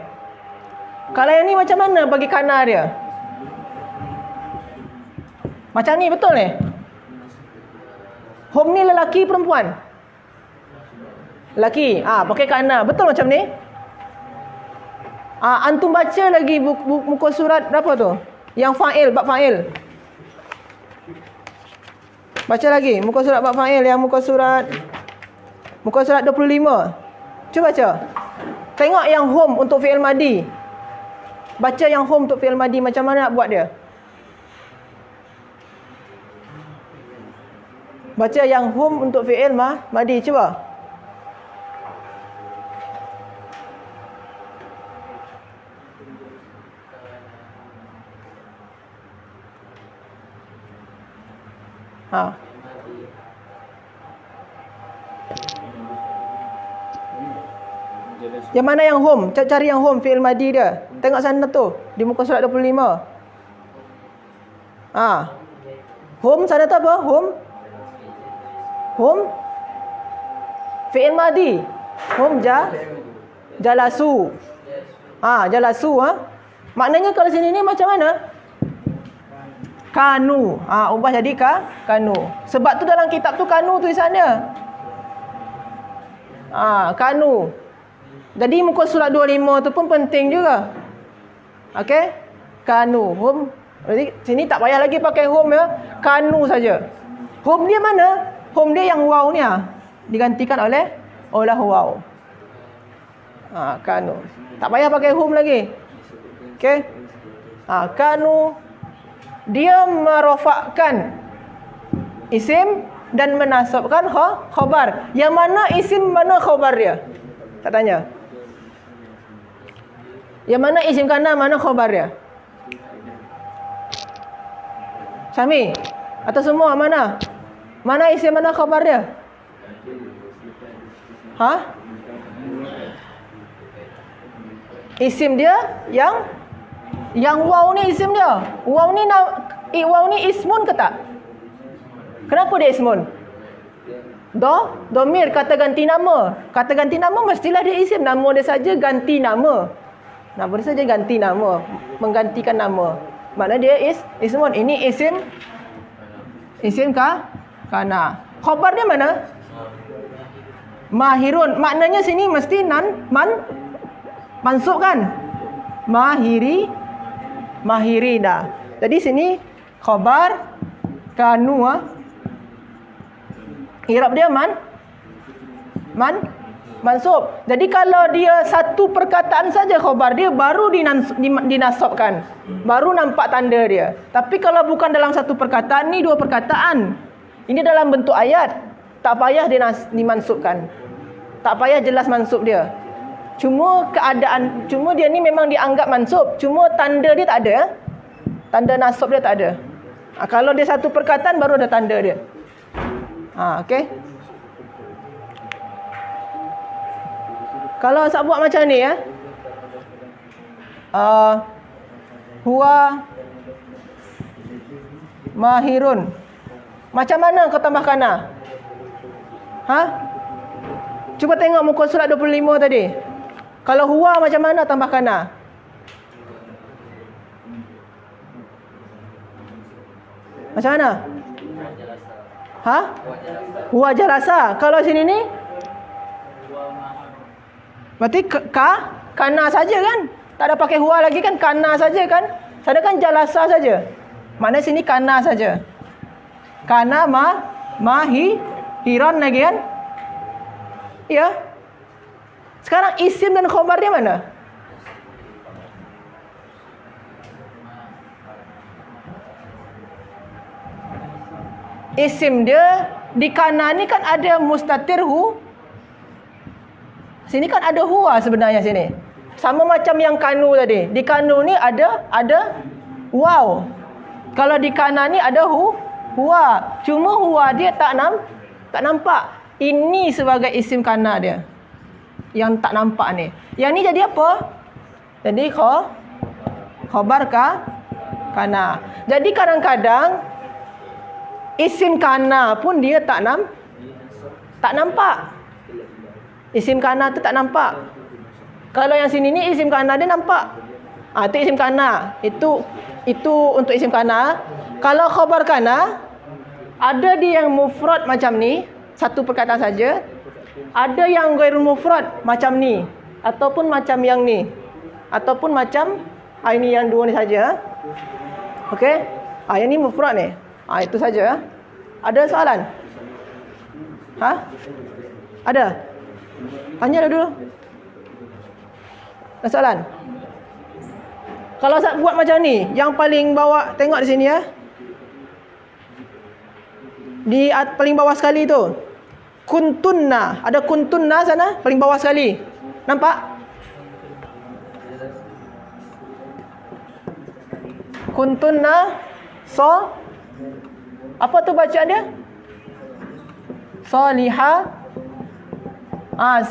Kalau yang ni macam mana bagi kana dia? Macam ni betul ni? Hum ni lelaki perempuan? Lelaki. Pakai kana. Betul macam ni? Antum baca lagi muka surat berapa tu? Yang fa'il, bab fa'il. Baca lagi muka surat bab fa'il, yang muka surat 25. Cuba baca. Tengok yang hum untuk fi'il madi. Baca yang hum untuk fi'il madi, macam mana nak buat dia? Baca yang hum untuk fi'il madi, cuba. Yang mana yang hum? Cari yang hum fi'il madi dia. Tengok sana tu di muka surat 25. Hum sana tu apa? Hum fi'il madi. Hum jalasu. Jalasu Maknanya kalau sini ni macam mana? Kanu. Ubah jadi kanu. Sebab tu dalam kitab tu kanu tulisan dia. Kanu. Jadi muka surat 25 tu pun penting juga. Okey? Kanu. Hum. Jadi sini tak payah lagi pakai hum ya. Kanu saja. Hum dia mana? Hum dia yang waw ni digantikan oleh waw. Kanu. Tak payah pakai hum lagi. Okey? Kanu dia merofakkan isim dan menasabkan khabar. Yang mana isim, mana khabar dia? Tak tanya. Yang mana isim kana, mana khabar dia? Syami? Atau semua mana? Mana isim, mana khabar dia? Ha? Isim dia yang waw ni isim dia. Waw ni ismun ke tak? Kenapa dia ismun? Domir, kata ganti nama. Kata ganti nama mestilah dia isim. Nama dia saja ganti nama. Nama dia saja ganti nama, menggantikan nama. Makna dia ismun. Ini isim kana. Khabar dia mana? Mahirun. Maknanya sini mesti mansub kan? Mahiri dah. Jadi sini khabar kanu i'rab dia mansub. Jadi kalau dia satu perkataan saja khabar dia baru dinasabkan. Baru nampak tanda dia. Tapi kalau bukan dalam satu perkataan, ni dua perkataan. Ini dalam bentuk ayat. Tak payah dimansubkan. Tak payah jelas mansub dia. Cuma dia ni memang dianggap mansub. Cuma tanda dia tak ada. Tanda nasab dia tak ada. Kalau dia satu perkataan baru ada tanda dia. Okey. Kalau saya buat macam ni ya. Huwa mahirun. Macam mana kau tambah kana? Cuba tengok muka surat 25 tadi. Kalau huwa macam mana tambah kana? Macam mana? Huwa jalasa. Kalau sini ni berarti kana saja kan? Tak ada pakai huwa lagi kan? Kana saja kan? Sana kan jalasa saja. Maknanya sini kana saja. Kana hiran lagi kan? Ya. Sekarang isim dan khabar dia mana? Isim dia di kana ni kan ada mustatir sini kan ada huwa sebenarnya sini. Sama macam yang kanu tadi. Di kanu ni ada waw. Kalau di kana ni ada huwa. Cuma huwa dia tak nampak. Ini sebagai isim kana dia. Yang tak nampak ni. Yang ni jadi apa? Jadi khabar kana. Jadi kadang-kadang isim kana pun dia tak nampak. Isim kana tu tak nampak. Kalau yang sini ni isim kana dia nampak. Itu isim kana. Itu untuk isim kana. Kalau khabar kana, ada dia yang mufrad macam ni, satu perkataan saja. Ada yang ghairul mufrad macam ni, ataupun macam yang ni, ataupun macam ini yang dua ni saja. Okey? Yang ni mufrad ni. Itu saja. Ada soalan? Ada? Tanya dulu. Ada soalan? Kalau saya buat macam ni, yang paling bawah, tengok di sini ya. Di paling bawah sekali tu. Kuntunna. Ada kuntunna sana, paling bawah sekali. Nampak? Kuntunna apa tu bacaan dia? Salihah.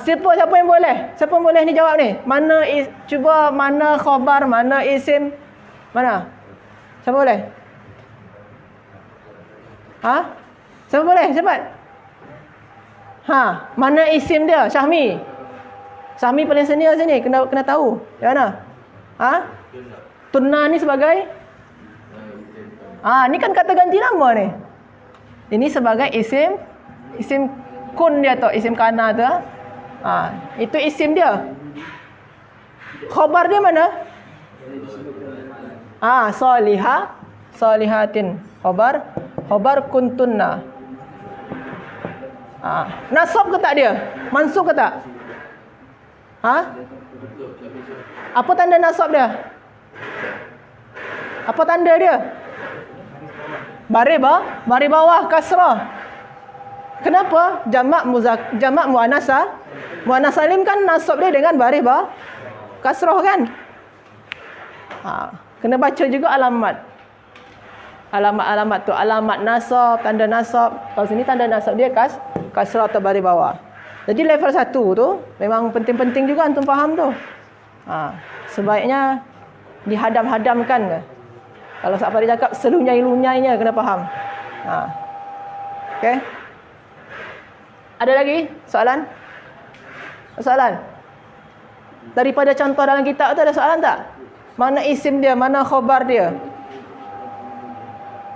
Siapa yang boleh? Siapa yang boleh ni jawab ni? Cuba mana khabar, mana isim? Mana? Siapa boleh? Siapa boleh? Cepat. Mana isim dia? Syahmi. Syahmi paling senior sini, kena tahu. Yang mana? Tunna ni sebagai ni kan kata ganti nama ni. Ini sebagai isim kun dia tu, isim kana tu. Itu isim dia. Khabar dia mana? Salihatin. Khabar kuntunna. Nasab ke tak dia? Mansub ke tak? Apa tanda nasab dia? Apa tanda dia? Baris bawah kasrah. Kenapa? Jamak muannas muannas salim kan nasab dia dengan baris kasrah kan? Kena baca juga alamat. Alamat tu alamat nasab, tanda nasab. Kalau sini tanda nasab dia kasrah atau baris bawah. Jadi level 1 tu memang penting-penting juga antum faham tu. Sebaiknya dihadam-hadamkan ke. Kalau siapa dia cakap selunyai-lunyainya kena faham. Okey. Ada lagi soalan? Soalan? Daripada contoh dalam kitab tu ada soalan tak? Mana isim dia, mana khabar dia?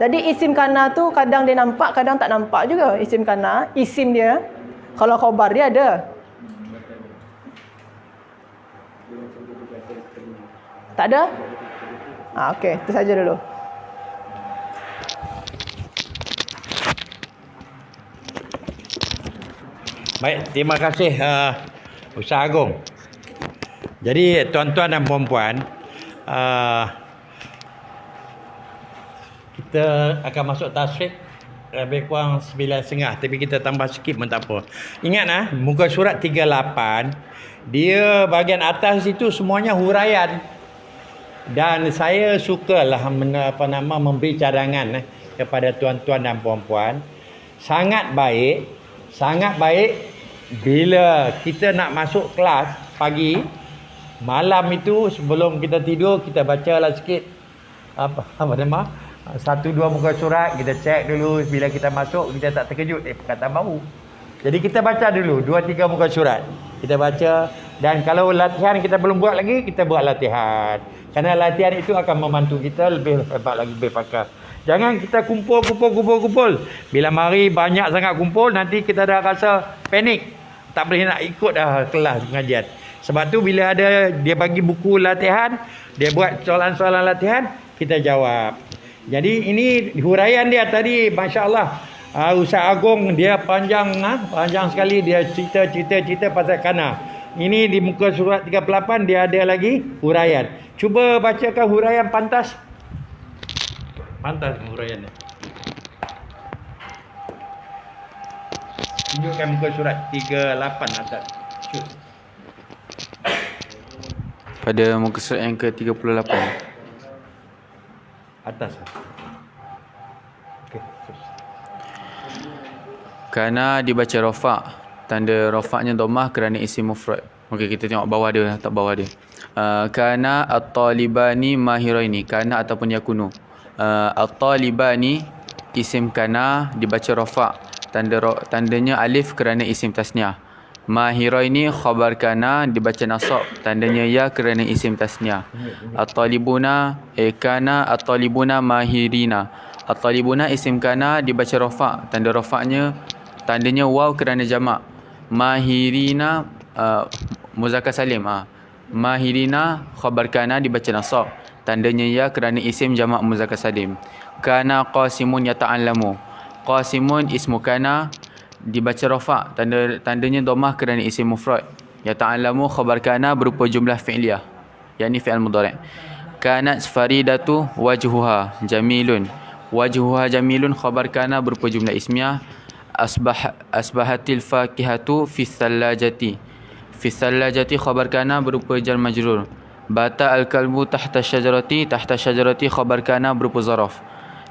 Jadi isim kana tu kadang dia nampak, kadang tak nampak juga. Isim kana, isim dia. Kalau khabar dia ada. Tak ada? Okey, itu saja dulu. Baik, terima kasih Ustaz Agong. Jadi tuan-tuan dan puan-puan, kita akan masuk tasrif lebih kurang 9.30, tapi kita tambah sikit pun tak apa. Ingat muka surat 38, dia bahagian atas itu semuanya huraian. Dan saya sukalah memberi cadangan kepada tuan-tuan dan puan-puan. Sangat baik bila kita nak masuk kelas pagi, malam itu sebelum kita tidur, kita bacalah sikit apa nama 1-2 muka surat, kita cek dulu. Bila kita masuk, kita tak terkejut perkataan baru. Jadi kita baca dulu 2-3 muka surat, kita baca. Dan kalau latihan kita belum buat lagi, kita buat latihan. Kerana latihan itu akan membantu kita lebih hebat lagi, lebih pakar. Jangan kita kumpul. Bila mari banyak sangat kumpul, nanti kita dah rasa panik, tak boleh nak ikut dah kelas pengajian. Sebab tu bila ada dia bagi buku latihan, dia buat soalan-soalan latihan, kita jawab. Jadi ini huraian dia tadi, masya-Allah. Ustaz Agong dia panjang sekali, dia cerita pasal kana. Ini di muka surat 38 dia ada lagi huraian. Cuba bacakan huraian pantas. Pantas huraian dia. Tunjukkan muka surat 38 atas. Shoot. Pada muka surat yang ke-38. Atas. Okey. Kana dibaca rafa'. Tanda rafa'nya dhammah kerana isim mufrad. Okey, kita tengok bawah dia, tak bawah dia. Kana at-talibani mahiraini. Kana ataupun yakunu. At-talibani isim kana dibaca rafa'. Tandanya alif kerana isim tasniah. Mahiraini khabar kana dibaca nasab. Tandanya ya kerana isim tasniah. At-talibuna kana at-talibuna mahirina. At-talibuna isim kana dibaca rafa'. Tanda rafa'nya tandanya waw kerana jamak. Mahirina muzakkar salim. Mahirina khabar kana dibaca nasab. Tandanya ya kerana isim jamak muzakkar salim. Kana qasimun yata'allamu. Qasimun ismu kana dibaca rafa'. Tandanya dhammah kerana isim mufrad. Yata'allamu khabar kana berupa jumlah fi'liyah, yakni fi'il mudhari'. Kanat faridatu wajhuha jamilun. Wajhuha jamilun khabar kana berupa jumlah ismiyah. Asbahatil fakihatu fi thallajati. Fi thallajati khabar kana berupa jar majrur. Bata al-kalbu tahta syajarati. Tahta syajarati khabar kana berupa zaraf.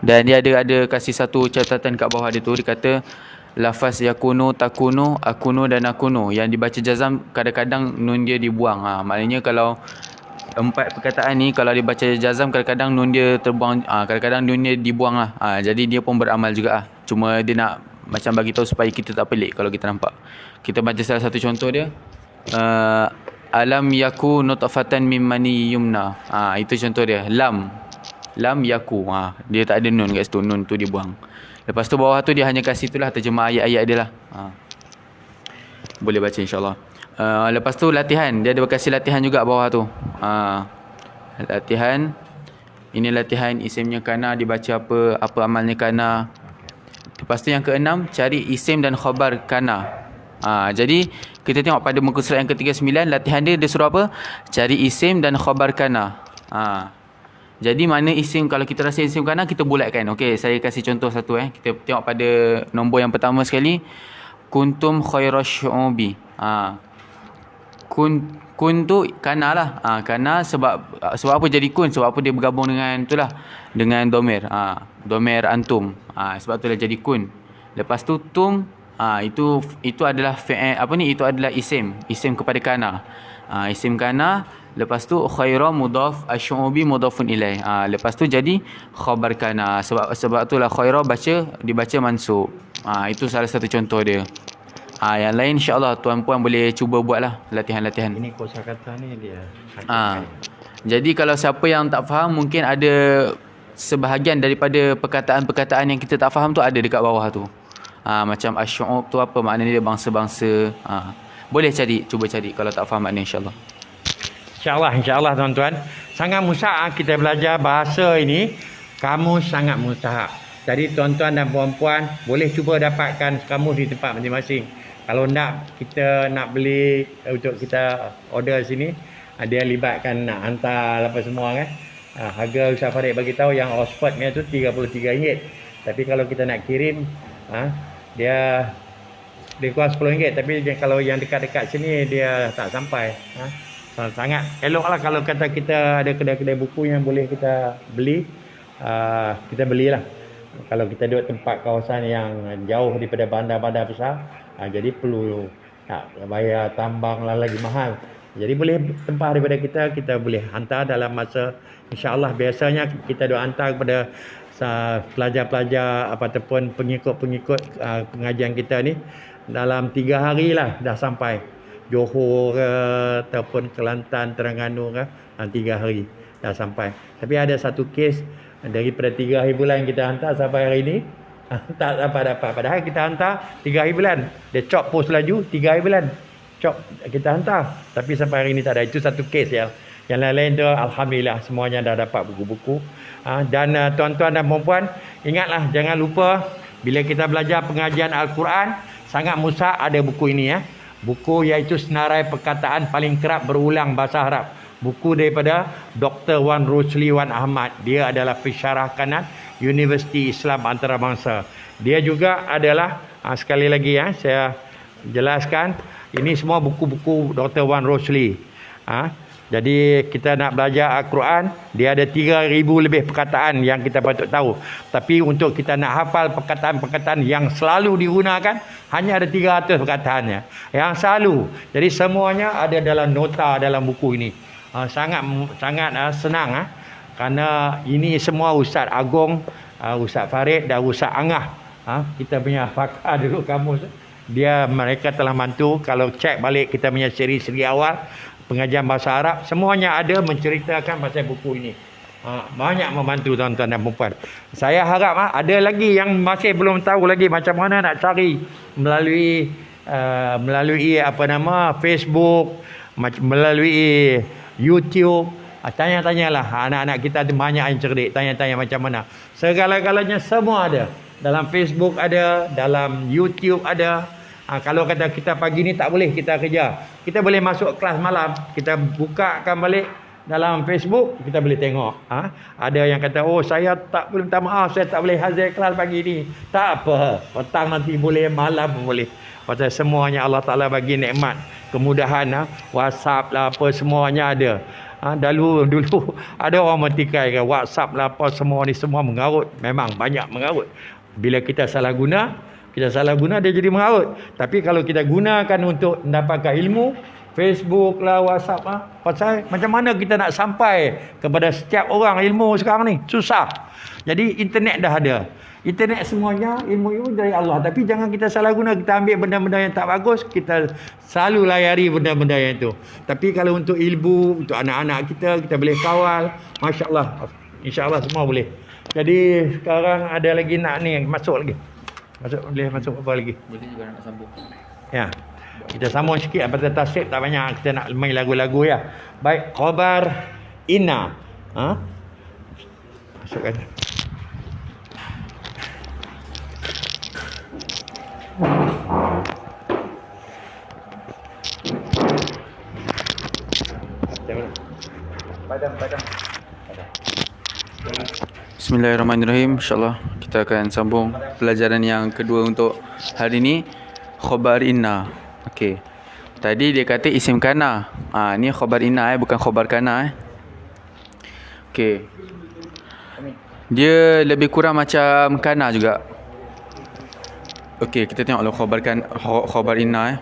Dan dia ada kasih satu catatan kat bawah dia tu. Dia kata lafaz yakunu, takunu, akunu dan akunu. Yang dibaca jazam kadang-kadang nun dia dibuang. Maknanya kalau empat perkataan ni kalau dibaca jazam kadang-kadang nun dia terbuang, kadang-kadang nun dia dibuang lah. Jadi dia pun beramal juga. Cuma dia nak macam bagi tahu supaya kita tak pelik kalau kita nampak. Kita baca salah satu contoh dia. Alam yaku nutfatan min mani yumna. Itu contoh dia. Lam yaku. Dia tak ada nun kat situ. Nun tu dibuang. Lepas tu bawah tu dia hanya kasih itulah terjemah ayat-ayat dia lah. Boleh baca insyaAllah. Lepas tu latihan. Dia ada kasih latihan juga bawah tu. Latihan. Ini latihan isimnya kana dibaca apa amalnya kana. Lepas tu yang ke-6, cari isim dan khabar kana. Jadi kita tengok pada muka surat yang ke-39, latihan dia suruh apa? Cari isim dan khabar kana. Jadi mana isim, kalau kita rasa isim kana, kita bulatkan. Okey, saya kasih contoh satu. Kita tengok pada nombor yang pertama sekali. Kuntum khairash syu'ubi. Kun tu kana lah. Kana sebab apa jadi kun? Sebab apa dia bergabung dengan itulah, dengan domir. Domir antum. Sebab itulah jadi kun. Lepas tu tum, itu adalah fi'il, itu adalah isim kepada kana. Isim kana. Lepas tu khaira mudhaf, asy'ubi mudhafun ilaih. Lepas tu jadi khabar kana. Sebab itulah khaira dibaca mansub. Itu salah satu contoh dia. Yang lain insya-Allah tuan-puan boleh cuba buatlah latihan-latihan. Ini kosakata ni dia. Jadi kalau siapa yang tak faham, mungkin ada sebahagian daripada perkataan-perkataan yang kita tak faham tu ada dekat bawah tu. Macam asy'ub tu apa maknanya, dia bangsa-bangsa. Boleh cuba cari kalau tak faham makna insya-Allah. InsyaAllah tuan-tuan. Sangat mustahak kita belajar bahasa ini. Kamus sangat mustahak. Jadi tuan-tuan dan puan-puan boleh cuba dapatkan kamus di tempat masing-masing. Kalau kita nak beli untuk kita order sini, dia libatkan nak hantar apa semua kan. Harga Ustaz Farid bagi tahu yang Oxford ni tu RM33. Tapi kalau kita nak kirim, dia kurang RM10. Tapi kalau yang dekat-dekat sini dia tak sampai. Sangat eloklah kalau kata kita ada kedai-kedai buku yang boleh kita beli, kita belilah. Kalau kita duduk tempat kawasan yang jauh daripada bandar-bandar besar, jadi perlu nak bayar tambang lagi mahal. Jadi boleh tempah daripada kita boleh hantar dalam masa, insya-Allah biasanya kita duk hantar kepada pelajar-pelajar ataupun pengikut-pengikut pengajian kita ni dalam 3 hari lah dah sampai. Johor ke ataupun Kelantan, Terengganu ke, 3 hari dah sampai. Tapi ada satu kes daripada 3 hari bulan kita hantar sampai hari ni tak dapat. Padahal kita hantar 3 hari bulan. Dia cop pos laju 3 hari bulan. Cop kita hantar. Tapi sampai hari ni tak ada. Itu satu kes ya. Yang lain-lain tu alhamdulillah semuanya dah dapat buku-buku. Dan tuan-tuan dan puan-puan, ingatlah jangan lupa bila kita belajar pengajian Al-Quran, sangat mustahak ada buku ini ya. Buku iaitu Senarai Perkataan Paling Kerap Berulang Bahasa Arab. Buku daripada Dr. Wan Rusli Wan Ahmad. Dia adalah pensyarah kanan Universiti Islam Antarabangsa. Dia juga adalah, sekali lagi ya, saya jelaskan, ini semua buku-buku Dr. Wan Rusli. Jadi kita nak belajar Al-Quran, dia ada 3,000 lebih perkataan yang kita patut tahu. Tapi untuk kita nak hafal perkataan-perkataan yang selalu digunakan, hanya ada 300 perkataannya. Yang selalu. Jadi semuanya ada dalam nota dalam buku ini. Sangat senang. Kerana ini semua Ustaz Agong, Ustaz Farid dan Ustaz Angah. Kita punya pakar dulu kamus. Mereka telah bantu. Kalau cek balik kita punya seri-seri awal pengajian bahasa Arab, semuanya ada menceritakan pasal buku ini. Banyak membantu tuan-tuan dan puan-puan. Saya harap ada lagi yang masih belum tahu lagi macam mana nak cari melalui Facebook, melalui YouTube. Tanya-tanyalah, anak-anak kita tu banyak yang cerdik, tanya-tanya macam mana. Segala-galanya semua ada. Dalam Facebook ada, dalam YouTube ada. Kalau kata kita pagi ni tak boleh kita kerja, kita boleh masuk kelas malam, kita bukakan balik dalam Facebook, kita boleh tengok. Ada yang kata, saya tak boleh, minta maaf, saya tak boleh hadir kelas pagi ni. Tak apa, petang nanti boleh, malam pun boleh. Pasal semuanya Allah Ta'ala bagi nikmat, kemudahan. WhatsApp lah apa semuanya ada. Dulu ada orang mentikai kan, WhatsApp lah apa semua ni semua mengarut. Memang banyak mengarut. Bila kita salah guna dia jadi mengarut. Tapi kalau kita gunakan untuk mendapatkan ilmu, Facebook lah, WhatsApp lah, pasal macam mana kita nak sampai kepada setiap orang ilmu sekarang ni? Susah. Jadi internet dah ada. Internet semuanya ilmu dari Allah. Tapi jangan kita salah guna, kita ambil benda-benda yang tak bagus, kita selalu layari benda-benda yang itu. Tapi kalau untuk ilmu, untuk anak-anak kita boleh kawal. Masya Allah. InsyaAllah semua boleh. Jadi sekarang ada lagi nak ni, masuk lagi. Boleh masuk apa lagi? Boleh juga nak sambung. Ya. Kita sambung sikit pasal tasrif tak banyak, kita nak main lagu-lagu ya. Baik, khabar inna. Masukkan. Padam. Bismillahirrahmanirrahim. InsyaAllah kita akan sambung pelajaran yang kedua untuk hari ini. Khobar inna. Okey. Tadi dia kata isim kana. Ni khobar inna bukan khobar kana Okey. Dia lebih kurang macam kana juga. Okey, kita tengok khobar inna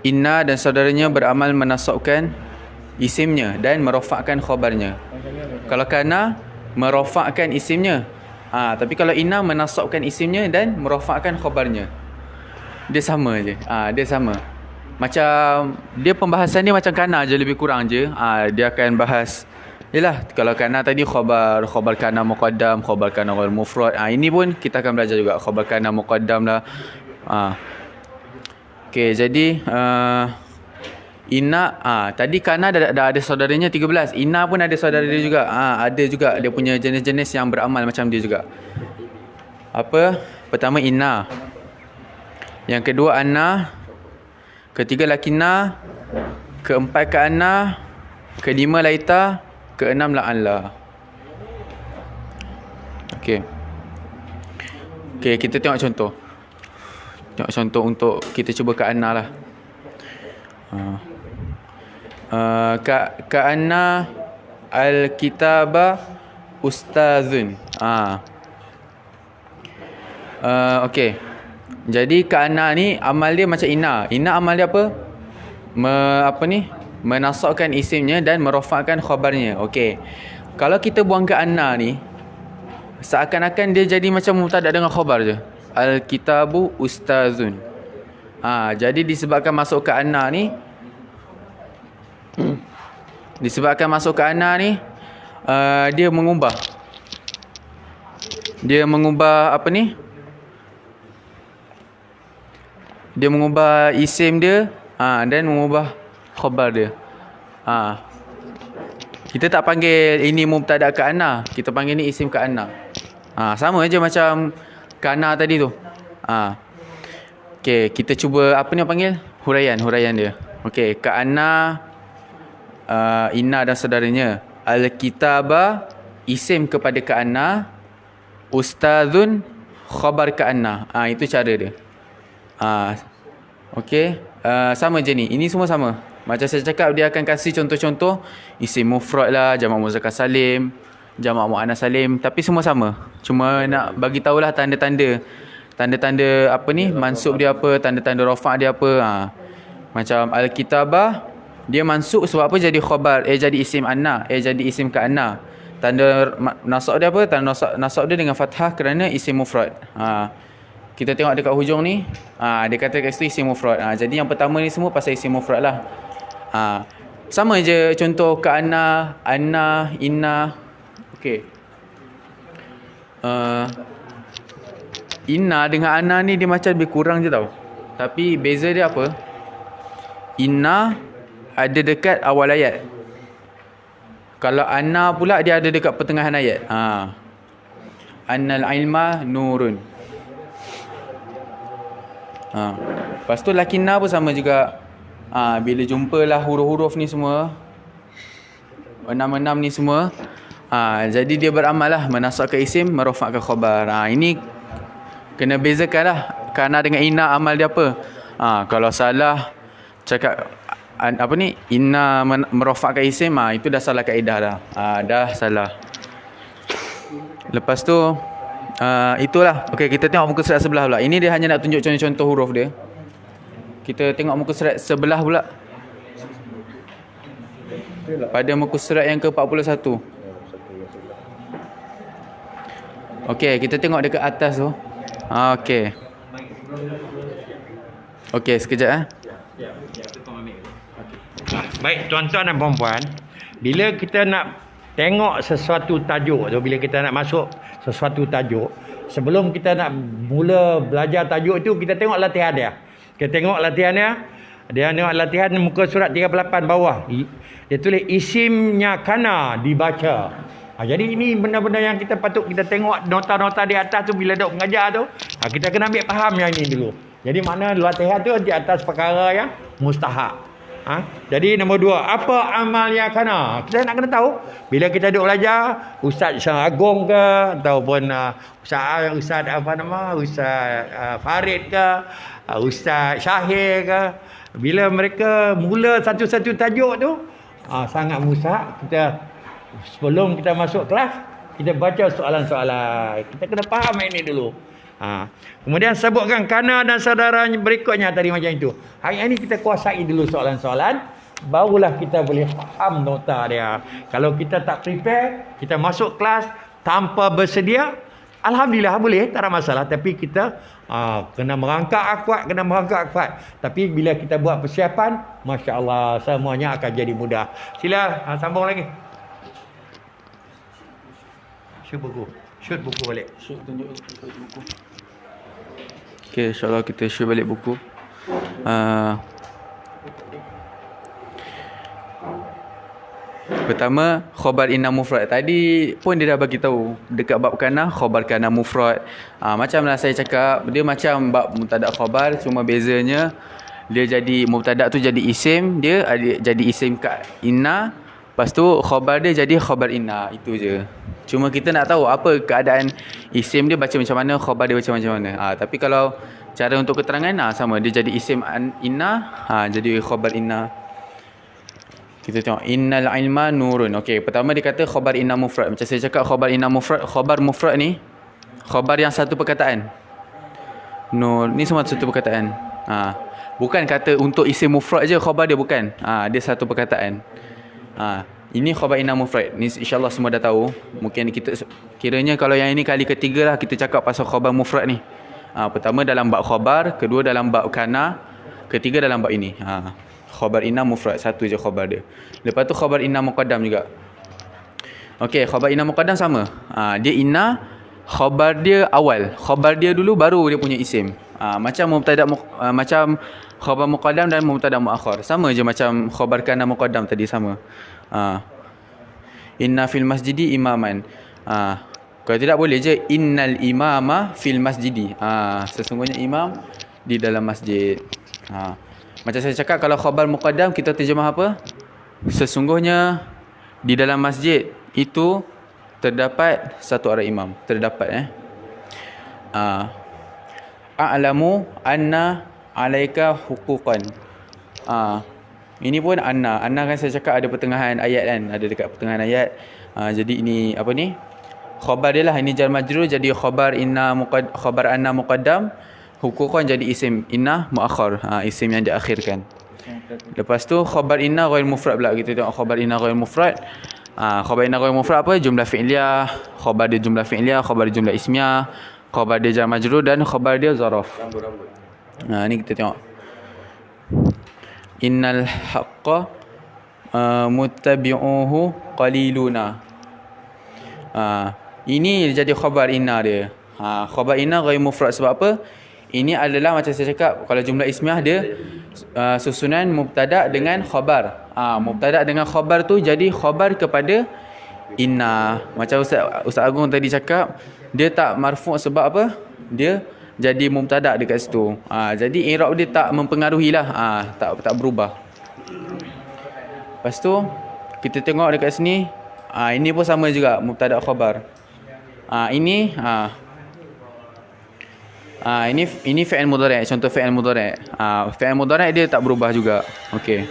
Inna dan saudaranya beramal menasabkan isimnya dan merofakkan khabarnya. Kalau kana merofakkan isimnya. Tapi kalau inna menasabkan isimnya dan merofakkan khabarnya. Dia sama je. Dia sama. Macam dia pembahasan dia macam kana je, lebih kurang je. Dia akan bahas yalah, kalau kana tadi khabar kana muqaddam, khabar kana wal mufrad. Ini pun kita akan belajar juga khabar kana muqaddam lah. Okey, jadi inna tadi kana dah ada saudaranya 13. Inna pun ada saudara dia juga. Ada juga dia punya jenis-jenis yang beramal macam dia juga. Apa? Pertama inna. Yang kedua anna. Ketiga lakinna. Keempat ka'anna. Kelima laita. Keenam la'alla. Okey. Okey, kita tengok contoh. Tengok contoh untuk kita cuba ka'anna lah. Ka'anna al-kitaba ustazun. Okey. Jadi ka'anna ni amal dia macam inna. Inna amal dia apa? Menasabkan isimnya dan merofakkan khabarnya. Okey. Kalau kita buang ka'anna ni, seakan-akan dia jadi macam mubtada dengan khabar je. Al-kitabu ustazun. Jadi disebabkan masuk ka'anna ni, dia mengubah. Dia mengubah apa ni? Dia mengubah isim dia dan mengubah khabar dia. Kita tak panggil ini mubtada ka'anna, kita panggil ni isim ka'anna. Sama aja macam kana tadi tu. Okey, kita cuba apa ni panggil? Huraian dia. Okey, ka'anna inna dan saudaranya. Al-kitaba isim kepada ka'anna, ustazun khabar ka'anna. Itu cara dia. Okey, sama je ni. Ini semua sama. Macam saya cakap, dia akan kasih contoh-contoh isim mufrad lah, jamak muzakkar salim, jamak muannas salim, tapi semua sama. Cuma nak bagi tahulah tanda-tanda apa ni, mansub dia apa, tanda-tanda rafa' dia apa. Macam al-kitabah, dia mansub sebab apa? Jadi khabar, jadi isim anna, jadi isim ka'anna. Tanda nasab dia apa? Tanda nasab dia dengan fathah kerana isim mufrad. Kita tengok dekat hujung ni, dia kata kat situ isim mufrad. Jadi yang pertama ni semua pasal isim mufrad lah. Sama je contoh ka'anna, anna, inna. Okey. Inna dengan anna ni dia macam lebih kurang je tau. Tapi beza dia apa? Inna ada dekat awal ayat. Kalau anna pula dia ada dekat pertengahan ayat. Annal ilma nurun. Lepas tu lakinna pun sama juga. Bila jumpalah huruf-huruf ni semua, 6 ni semua, jadi dia beramal lah, menasabkan isim, merofakkan khabar. Ini kena bezakan lah kana dengan inna amal dia apa. Kalau salah cakap apa ni, inna merofakkan isim, itu dah salah kaedah dah. Dah salah. Lepas tu itulah. Okey, kita tengok muka surat sebelah pula. Ini dia hanya nak tunjuk contoh-contoh huruf dia. Kita tengok muka surat sebelah pula. Pada muka surat yang ke-41. Okey, kita tengok dekat atas tu. Okey. Okey, sekejap Baik, tuan-tuan dan puan-puan, bila kita nak tengok sesuatu tajuk tu, bila kita nak masuk sesuatu tajuk, sebelum kita nak mula belajar tajuk tu, kita tengok latihan dia. Kita tengok latihan dia. Dia tengok latihan muka surat 38 bawah. Dia tulis isimnya kana dibaca. Jadi ini benda-benda yang kita patut kita tengok nota-nota di atas tu bila dok mengajar tu. Kita kena ambil faham yang ini dulu. Jadi mana latihan tu di atas perkara yang mustahak. Jadi nombor 2, apa amal yang kana? Kita nak kena tahu. Bila kita duduk belajar, Ustaz Syah Agong ke ataupun Ustaz apa nama? Ustaz Farid ke, Ustaz Syahir ke. Bila mereka mula satu-satu tajuk tu, sangat mustahak kita sebelum kita masuk kelas, kita baca soalan-soalan. Kita kena faham ini dulu. Kemudian sebutkan kana dan saudara berikutnya tadi macam itu. Hari ini kita kuasai dulu soalan-soalan, barulah kita boleh faham nota dia. Kalau kita tak prepare, kita masuk kelas tanpa bersedia, alhamdulillah boleh, tak ada masalah. Tapi kita kena merangkak kuat, Tapi bila kita buat persiapan, masya-Allah semuanya akan jadi mudah. Sila sambung lagi. Shoot buku balik. Buku. Okay, insyaAllah kita shoot balik buku. Pertama, khabar inna mufrad. Tadi pun dia dah bagi tahu dekat bab kana, khabar kana mufrad. Macamlah saya cakap, dia macam bab mubtada khabar, cuma bezanya dia jadi mubtada tu jadi isim, dia jadi isim kat inna. Lepas tu khabar dia jadi khabar inna. Itu je. Cuma kita nak tahu apa keadaan isim dia baca macam mana, khabar dia baca macam mana. Tapi kalau cara untuk keterangan sama, dia jadi isim inna, jadi khabar inna. Kita tengok innal ilma nurun. Okey, pertama dia kata khabar inna mufrad. Macam saya cakap khabar inna mufrad, khabar mufrad ni khabar yang satu perkataan. Nur ni semua satu perkataan. Bukan kata untuk isim mufrad je khabar dia, bukan. Dia satu perkataan. Ini khabar inna mufrad. Ni insya-Allah semua dah tahu. Mungkin kita kiranya kalau yang ini kali ketiga lah kita cakap pasal khabar mufrad ni. Pertama dalam bab khabar, kedua dalam bab kana, ketiga dalam bab ini. Khabar inna mufrad, satu je khabar dia. Lepas tu khabar inna muqaddam juga. Okey, khabar inna muqaddam sama. Dia inna, khabar dia awal. Khabar dia dulu baru dia punya isim. Macam mubtada macam khabar muqaddam dan mubtada muakhar. Sama je macam khabar kana muqaddam tadi sama. Inna fil masjidi imaman. Kalau tidak boleh je innal imama fil masjidi. Sesungguhnya imam di dalam masjid. Macam saya cakap, kalau khabar muqaddam kita terjemah apa? Sesungguhnya di dalam masjid itu terdapat satu orang imam. Terdapat a'lamu anna alaika huquqan. Ini pun anna. Anna kan saya cakap ada pertengahan ayat kan. Ada dekat pertengahan ayat. Jadi ini apa ni? Khabar dia lah. Ini jar majrur jadi khabar khabar anna muqaddam. Huquqan jadi isim inna muakhar. Isim yang diakhirkan. Lepas tu khabar inna ghair mufrad pula. Kita tengok khabar inna ghair mufrad. Khabar inna ghair mufrad apa? Jumlah fi'liyah. Khabar dia jumlah fi'liyah. Khabar dia jumlah ismiyah. Khabar dia jar majrur dan khabar dia zaraf. Ni kita tengok. Innal haqqa muttabi'uhu qaliluna. Ini jadi khabar inna dia. Khabar inna ghair mufrad sebab apa? Ini adalah macam saya cakap, kalau jumlah ismiyah dia susunan mubtada dengan khabar. Mubtada dengan khabar tu jadi khabar kepada inna. Macam Ustaz Agung tadi cakap, dia tak marfu' sebab apa? Dia jadi mubtada dekat situ. Jadi i'rab dia tak mempengaruhi lah. Tak berubah. Lepas tu kita tengok dekat sini, ini pun sama juga mubtada khabar. Ini fi'il mudhari', contoh fi'il mudhari'. Fi'il mudhari' dia tak berubah juga. Okey.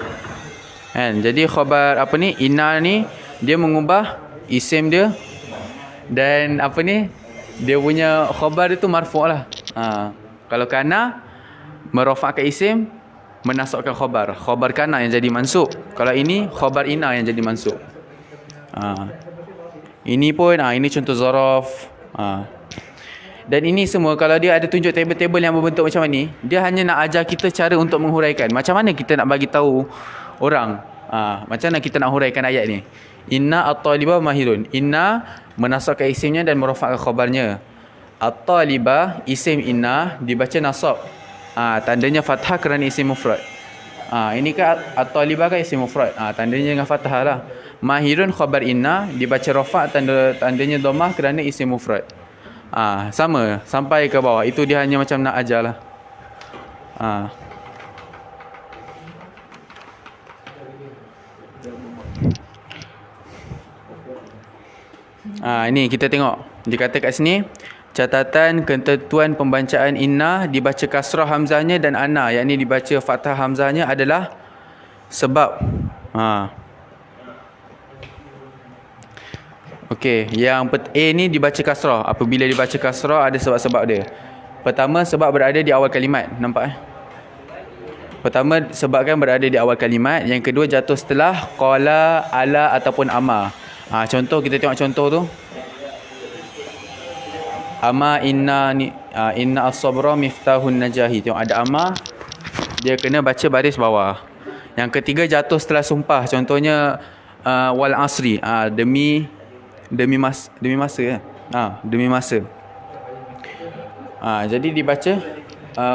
Kan? Jadi khabar apa ni? Inna ni dia mengubah isim dia dan apa ni? Dia punya khabar dia tu marfu' lah. Kalau kana merafa'kan isim, menasabkan khabar. Khabar kana yang jadi mansub. Kalau ini khabar inna yang jadi mansub. Ini pun ini contoh zaraf. Dan ini semua kalau dia ada tunjuk table-table yang berbentuk macam ni, dia hanya nak ajar kita cara untuk menghuraikan. Macam mana kita nak bagi tahu orang? Macam mana kita nak huraikan ayat ni? Inna at-taliba mahirun. Inna menasabkan isimnya dan merafa'kan khabarnya. At-taliba isim inna dibaca nasab. Tandanya fathah kerana isim mufrad. Ini kan at-taliba kan isim mufrad. Tandanya dengan fathah lah. Mahirun khabar inna dibaca rafa' tandanya dhammah kerana isim mufrad. Sama sampai ke bawah. Itu dia hanya macam nak ajar lah. Ini kita tengok. Dia kata kat sini, catatan ketentuan pembacaan inna dibaca kasrah hamzahnya dan anna, yakni dibaca fathah hamzahnya adalah sebab. Okey, yang A ni dibaca kasrah. Apabila dibaca kasrah ada sebab-sebab dia. Pertama, sebab berada di awal kalimat. Nampak Pertama, sebabkan berada di awal kalimat. Yang kedua, jatuh setelah qala, ala ataupun ama. Contoh, kita tengok contoh tu. Ama inna ni inna as-sabra miftahun najahi. Tengok ada ama, dia kena baca baris bawah. Yang ketiga, jatuh setelah sumpah. Contohnya wal asri, demi masa demi masa. Jadi dibaca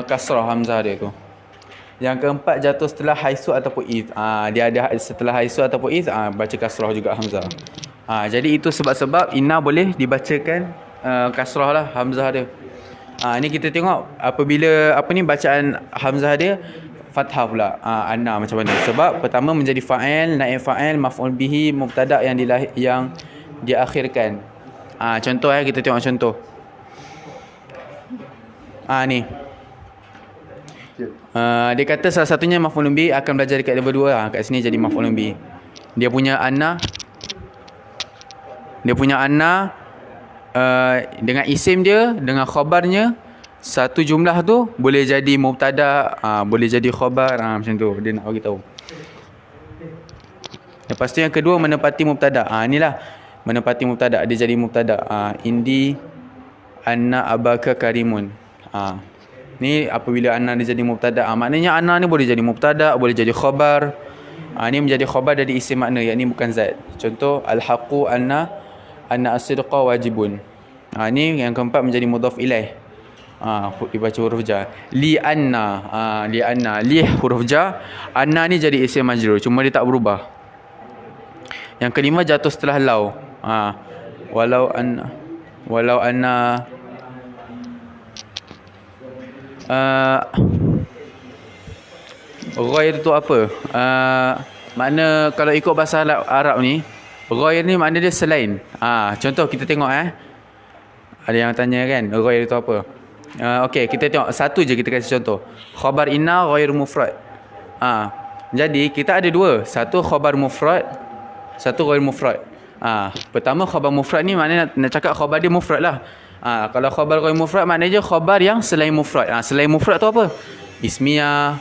kasrah hamzah dia tu. Yang keempat, jatuh setelah haisu ataupun id. Dia ada setelah haisu ataupun id, baca kasrah juga hamzah. Jadi itu sebab-sebab inna boleh dibacakan kasrah lah hamzah dia. Ni kita tengok apabila bacaan hamzah dia fathah pula. Anna macam mana? Sebab pertama menjadi fa'il, naib fa'il, maf'ul bihi, mubtada' yang diakhirkan. Contoh kita tengok contoh. Ni. Dia kata salah satunya maf'ul bihi akan belajar dekat level 2 kat sini jadi maf'ul bihi. Dia punya anna dengan isim dia, dengan khabarnya, satu jumlah tu boleh jadi mubtada, boleh jadi khabar, macam tu dia nak bagi tahu. Lepas tu yang kedua, menepati mubtada. Inilah menepati mubtada, dia jadi mubtada. Indi anna abaka karimun. Ni apabila anna dia jadi mubtada, maknanya anna ni boleh jadi mubtada, boleh jadi khabar. Ni menjadi khabar dari isim makna, yakni bukan zat. Contoh al-haqqu anna as-sidqa wajibun. Ni yang keempat menjadi mudhaf ilaih. Dibaca huruf jar. Li anna, li huruf jar. Anna ni jadi isim majrur, cuma dia tak berubah. Yang kelima, jatuh setelah law. Walau anna ghair tu apa? Makna kalau ikut bahasa Arab ni, ghair ni makna dia selain. Contoh kita tengok ada yang tanya kan, ghair itu apa? Okey, kita tengok satu je, kita kasih contoh. Khabar inna ghair mufrad. Jadi kita ada dua, satu khabar mufrad, satu ghair mufrad. Pertama khabar mufrad ni maknanya nak cakap khabar dia mufrad lah. Kalau khabar ghair mufrad maknanya khabar yang selain mufrad. Selain mufrad tu apa? Ismiyah,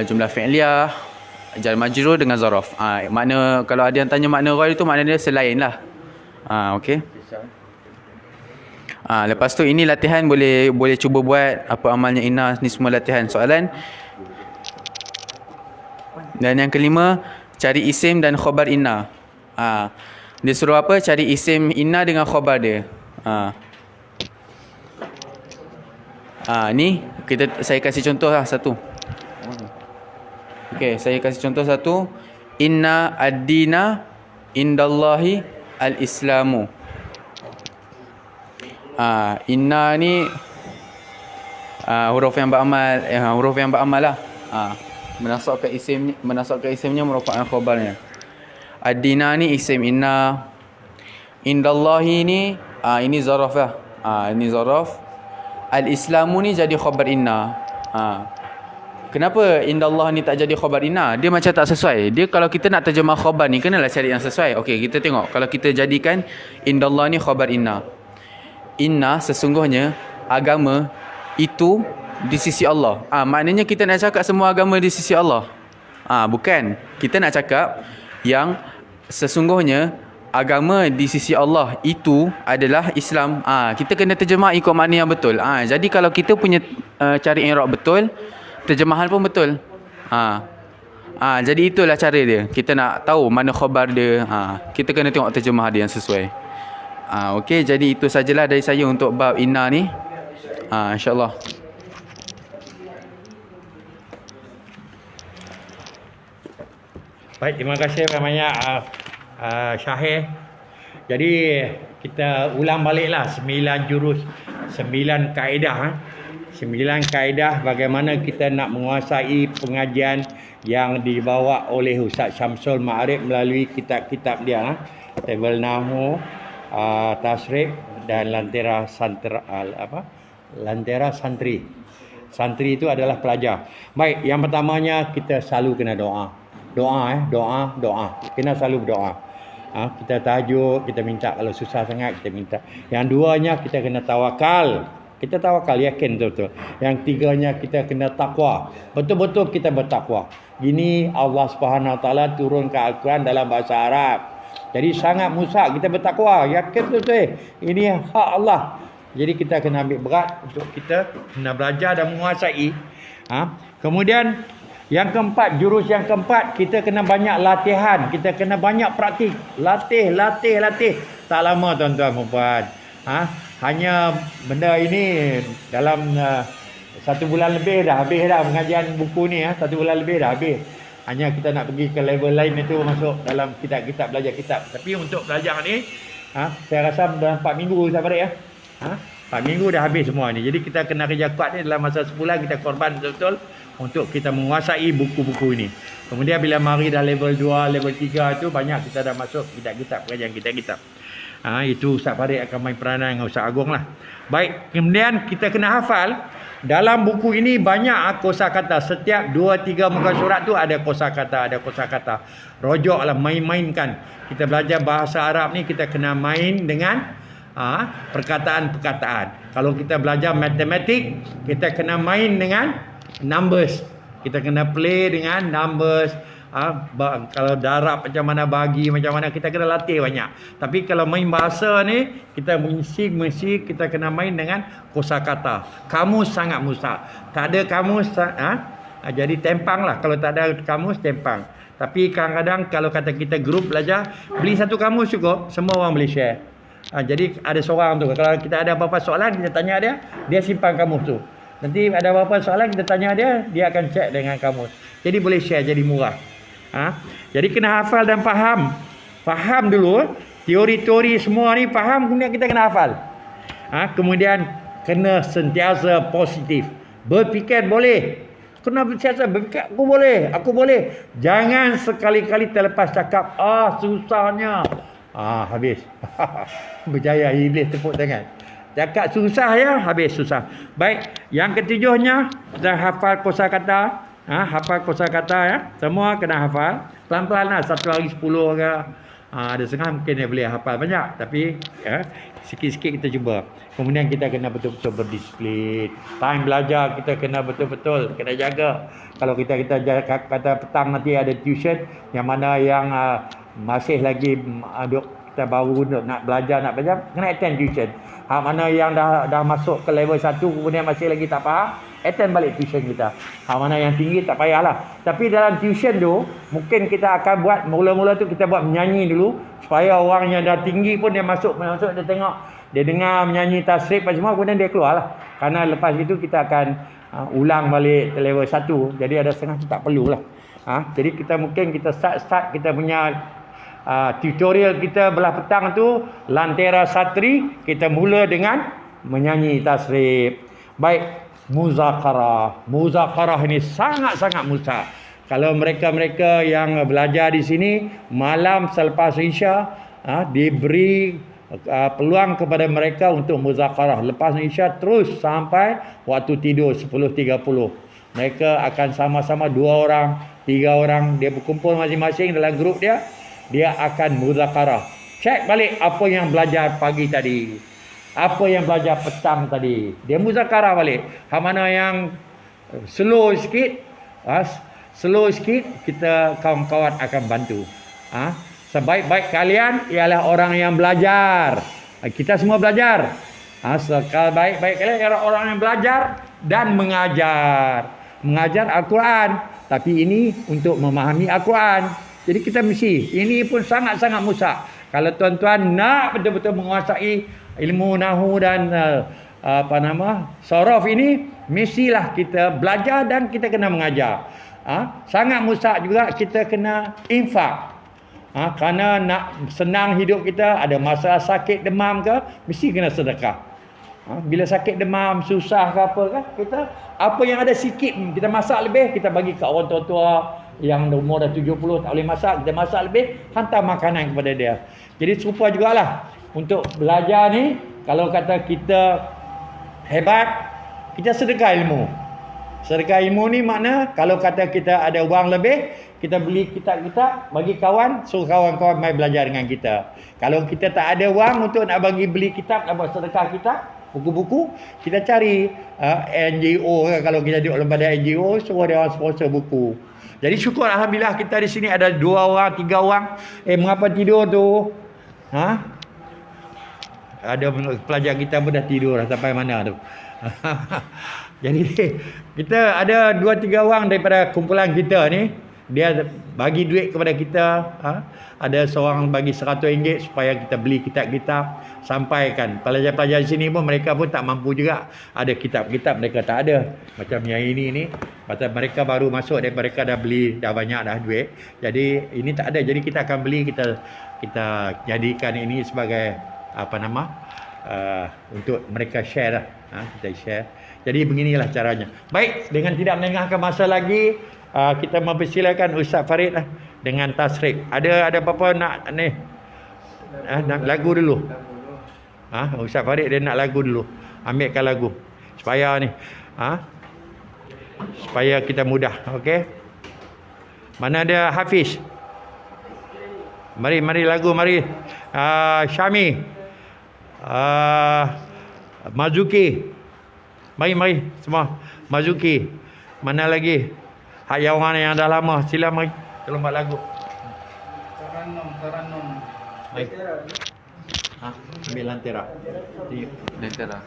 jumlah fi'liyah, jar majrur dengan zaraf. Makna kalau ada yang tanya makna ghair tu makna dia selain lah. Okey. Lepas tu ini latihan, boleh cuba buat apa amalnya inna ni, semua latihan soalan. Dan yang kelima, cari isim dan khabar inna. Dia suruh apa? Cari isim inna dengan khabar dia. Ni saya kasih contoh lah satu. Okey, saya kasih contoh satu. Inna ad-dina indallahi al-islamu. Inna ni huruf yang beramal lah. Menasab ke isimnya merupakan khabarnya. Ad-dina ni isim inna. Indallahi ni ini zaraf lah. Ini zaraf. Al-islamu ni jadi khabar inna. Kenapa indallah ni tak jadi khabar inna? Dia macam tak sesuai. Dia kalau kita nak terjemah khabar ni, kenalah cari yang sesuai. Okey, kita tengok. Kalau kita jadikan indallah ni khabar inna. Inna sesungguhnya agama itu di sisi Allah. Maknanya kita nak cakap semua agama di sisi Allah. Bukan. Kita nak cakap yang sesungguhnya agama di sisi Allah itu adalah Islam. Kita kena terjemah ikut makna yang betul. Jadi kalau kita punya cari i'rab betul, terjemahan pun betul. Jadi itulah cara dia. Kita nak tahu mana khabar dia. Kita kena tengok terjemah dia yang sesuai. Okey, jadi itu sajalah dari saya untuk bab inna ni. InsyaAllah. Baik, terima kasih banyak Syahir. Jadi kita ulang baliklah 9 jurus, 9 kaedah. 9 kaedah bagaimana kita nak menguasai pengajian yang dibawa oleh Ustaz Syamsul Ma'arif melalui kitab-kitab dia, Table Nahu, Tasrif dan Lantera Santri. Santri itu adalah pelajar. Baik, yang pertamanya kita selalu kena doa. Doa. Kena selalu berdoa. Kita tahajud, kita minta, kalau susah sangat kita minta. Yang duanya kita kena tawakal. Kita tawakal, yakin betul-betul. Yang tiganya kita kena takwa. Betul-betul kita bertakwa. Gini Allah Subhanahu Wa Taala turun ke Al-Quran dalam bahasa Arab. Jadi sangat musak kita bertakwa, yakin betul-betul ini hak Allah. Jadi kita kena ambil berat untuk kita kena belajar dan menguasai. Kemudian yang keempat, jurus yang keempat, kita kena banyak latihan, kita kena banyak praktik. Latih. Tak lama tuan-tuan dan puan. Hanya benda ini dalam 1 bulan lebih dah habis dah pengajian buku ni. 1 bulan lebih dah habis. Hanya kita nak pergi ke level lain itu masuk dalam kitab-kitab, belajar kitab. Tapi untuk belajar ni, saya rasa dalam 4 minggu saya balik 4 minggu dah habis semua ni. Jadi kita kena kerja kuat ni dalam masa sebulan, kita korban betul-betul untuk kita menguasai buku-buku ini. Kemudian bila mari dah level 2, level 3 tu banyak kita dah masuk kitab-kitab, pengajian kitab-kitab. Itu Ustaz Farid akan main peranan dengan Ustaz Agong lah. Baik, kemudian kita kena hafal. Dalam buku ini banyak kosakata. Setiap 2-3 muka surat tu ada kosakata. Rojoklah, main-mainkan. Kita belajar bahasa Arab ni kita kena main dengan perkataan-perkataan. Kalau kita belajar matematik, kita kena main dengan numbers. Kita kena play dengan numbers. Kalau darab macam mana, bagi macam mana, kita kena latih banyak. Tapi kalau main bahasa ni, kita mesti kita kena main dengan kosakata. Kamus sangat musak. Tak ada kamus, jadi tempang lah. Kalau tak ada kamus, tempang. Tapi kadang-kadang kalau kata kita grup belajar, beli satu kamus cukup, semua orang boleh share. Jadi ada seorang tu, kalau kita ada apa-apa soalan, kita tanya dia simpan kamus tu. Nanti ada apa-apa soalan, kita tanya dia akan cek dengan kamus. Jadi boleh share, jadi murah. Jadi kena hafal dan faham. Faham dulu teori-teori semua ni, faham, kemudian kita kena hafal. Kemudian kena sentiasa positif. Berfikir boleh. Kena sentiasa berfikir aku boleh. Jangan sekali-kali terlepas cakap susahnya. Habis. Berjaya iblis tepuk tangan. Cakap susah habis susah. Baik, yang ketujuhnya kita hafal kosakata. Hafal kosakata semua kena hafal. Pelan-pelan lah, 1 hari 10 ke. Ada setengah mungkin dia boleh hafal banyak. Tapi sikit-sikit kita cuba. Kemudian kita kena betul-betul berdisiplin. Time belajar kita kena betul-betul kena jaga. Kalau kita kata petang nanti ada tuition, yang mana yang masih lagi kita baru nak belajar, kena attend tuition. Mana yang dah masuk ke level 1 kemudian masih lagi tak faham, attend balik tuition kita. Mana yang tinggi tak payahlah. Tapi dalam tuition tu mungkin kita akan buat, mula-mula tu kita buat menyanyi dulu, supaya orang yang dah tinggi pun dia masuk dia tengok, dia dengar menyanyi tasrif apa semua, kemudian dia keluar lah. Karena lepas itu kita akan ulang balik ke level 1. Jadi ada setengah tu tak perlulah. Jadi kita mungkin kita start kita punya tutorial kita belah petang tu Lantera Santri, kita mula dengan menyanyi tasrif. Baik, muzakarah ini sangat-sangat mudah. Kalau mereka-mereka yang belajar di sini malam selepas Isya, diberi peluang kepada mereka untuk muzakarah lepas Isya terus sampai waktu tidur 10.30. Mereka akan sama-sama 2 orang, 3 orang, dia berkumpul masing-masing dalam grup dia akan muzakarah. Cek balik apa yang belajar pagi tadi, apa yang belajar petang tadi, dia muzakarah balik. Mana yang slow sikit, kita kawan-kawan akan bantu. Sebaik-baik kalian ialah orang yang belajar. Kita semua belajar. Sebaik-baik kalian ialah orang yang belajar dan mengajar Al-Quran. Tapi ini untuk memahami Al-Quran. Jadi kita mesti, ini pun sangat-sangat mudah. Kalau tuan-tuan nak betul-betul menguasai ilmu nahu dan sorof ini, mestilah kita belajar dan kita kena mengajar. Sangat mudah juga kita kena infak. Kerana nak senang hidup kita, ada masalah sakit demam ke, mesti kena sedekah. Bila sakit demam, susah ke apa ke, kita apa yang ada sikit kita masak lebih, kita bagi ke orang tua-tua, yang umur dah 70 tak boleh masak, kita masak lebih, hantar makanan kepada dia. Jadi serupa jugalah untuk belajar ni, kalau kata kita hebat, kita sedekah ilmu. Sedekah ilmu ni makna kalau kata kita ada wang lebih, kita beli kitab-kitab bagi kawan, suruh kawan-kawan mai belajar dengan kita. Kalau kita tak ada wang untuk nak bagi beli kitab, nak buat sedekah kitab, buku-buku, kita cari NGO ke, kalau kita duduk lembaga NGO, suruh dia orang sponsor buku. Jadi syukur alhamdulillah kita di sini ada 2 orang, 3 orang. Mengapa tidur tu? Ada pelajar kita pun dah tidur dah sampai mana tu. Jadi kita ada 2-3 orang daripada kumpulan kita ni, dia bagi duit kepada kita. Ada seorang bagi RM100 supaya kita beli kitab-kitab, sampaikan. Pelajar-pelajar di sini pun mereka pun tak mampu juga. Ada kitab-kitab mereka tak ada. Macam yang ini ni, pasal mereka baru masuk dan mereka dah beli, dah banyak dah duit. Jadi ini tak ada. Jadi kita akan beli, kita jadikan ini sebagai untuk mereka share lah. Kita share. Jadi beginilah caranya. Baik, dengan tidak melengahkan masa lagi, kita mempersilakan Ustaz Farid lah dengan tasrif. Ada apa-apa nak ni? Nak lagu dulu. Ustaz Farid dia nak lagu dulu. Ambilkan lagu supaya ni supaya kita mudah. Okey. Mana ada Hafiz? Mari lagu mari. Syami. Mazuki. Mari semua. Mazuki. Mana lagi? Hak yang orang yang dah lama, sila mari. Tolong buat lagu. Taranum. Baik. Ambil lantera. Lantera.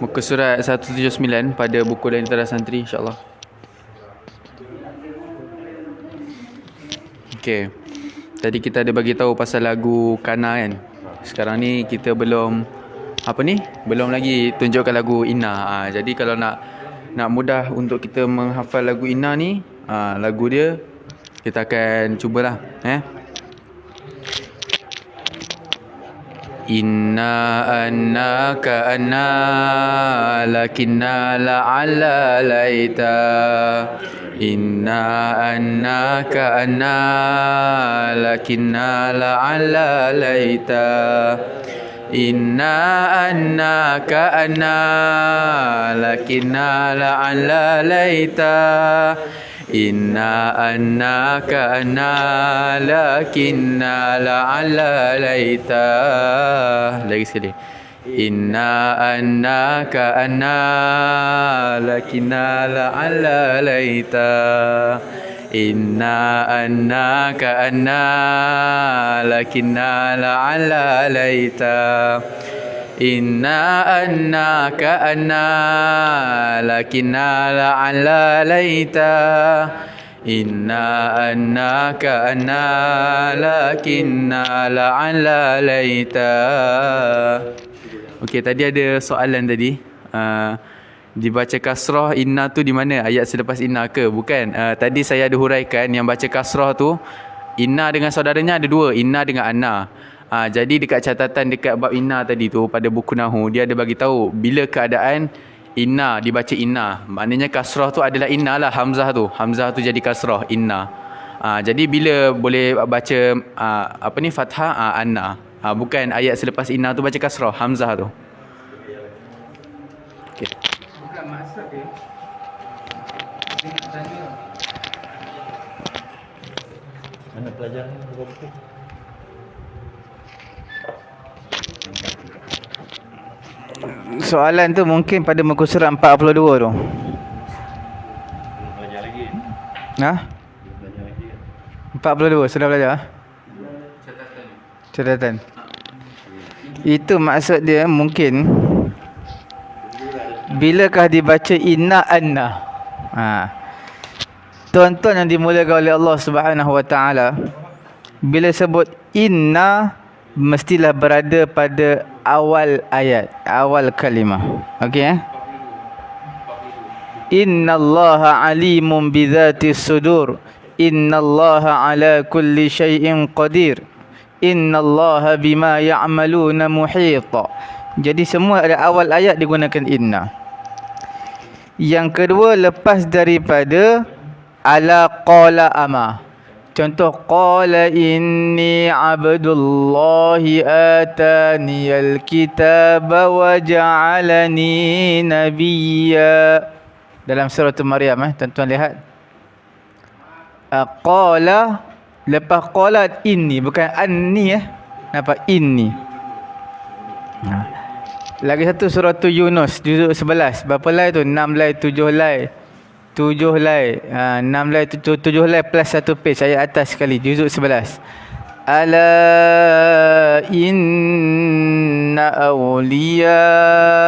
Muka surat 179 pada buku Lentera Santri, insya-Allah. Okey. Tadi kita ada bagi tahu pasal lagu Kana kan. Sekarang ni kita belum belum lagi tunjukkan lagu Inna. Jadi kalau nak mudah untuk kita menghafal lagu Inna ni, lagu dia kita akan cubalah. Inna annaka anna lakinna la'alla laita. Inna annaka anna lakinna la'alla laita. Inna annaka anna lakinna la'alla laita. Inna annaka anna lakinna la'alla laita. Lagi sekali. Inna annaka anna lakinna la'alla laita. Inna annaka anna lakinna la'alla laita. Inna annaka anna lakinna la'alla laita. Inna annaka anna lakinna la'alla laita. Okey, tadi ada soalan tadi. Dibaca kasrah inna tu di mana? Ayat selepas inna ke? Bukan. Tadi saya ada huraikan yang baca kasrah tu, inna dengan saudaranya ada 2, inna dengan anna. Jadi dekat catatan dekat bab inna tadi tu pada buku Nahu, dia ada bagi tahu bila keadaan inna dibaca inna. Maknanya kasrah tu adalah inna lah, hamzah tu jadi kasrah inna. Jadi bila boleh baca fathah anna. Bukan ayat selepas inna tu baca kasrah, hamzah tu. Okey. Bukan maksud dia. Mana pelajaran buku? Soalan tu mungkin pada muka surat 42 tu. Belum belajar lagi. Belum belajar lagi. 42 sudah belajar? Catatan. Itu maksud dia mungkin bilakah dibaca inna anna. Tuan-tuan yang dimulakan oleh Allah Subhanahu Wa Taala, bila sebut inna mestilah berada pada awal ayat, awal kalimah. Okey Innallaha alimun bidzatis sudur. Innallaha ala kulli syai'in qadir. Innallaha bima ya'maluna muhita. Jadi semua ada awal ayat digunakan inna. Yang kedua, lepas daripada ala qala ama. Contoh, qala inni abdullahi ataniyal kitaba wa ja'alani nabiyya. Dalam surah Maryam, tuan-tuan lihat. Qala, lepas qala inni, bukan anni Nampak? Inni. Lagi satu surah Yunus, juzuk 11. Berapa lai tu? 6 lai, 7 lai. 7 lai, 6 lai, 7 lai plus 1 page, ayat atas sekali, juzuk 11. Ala inna awliya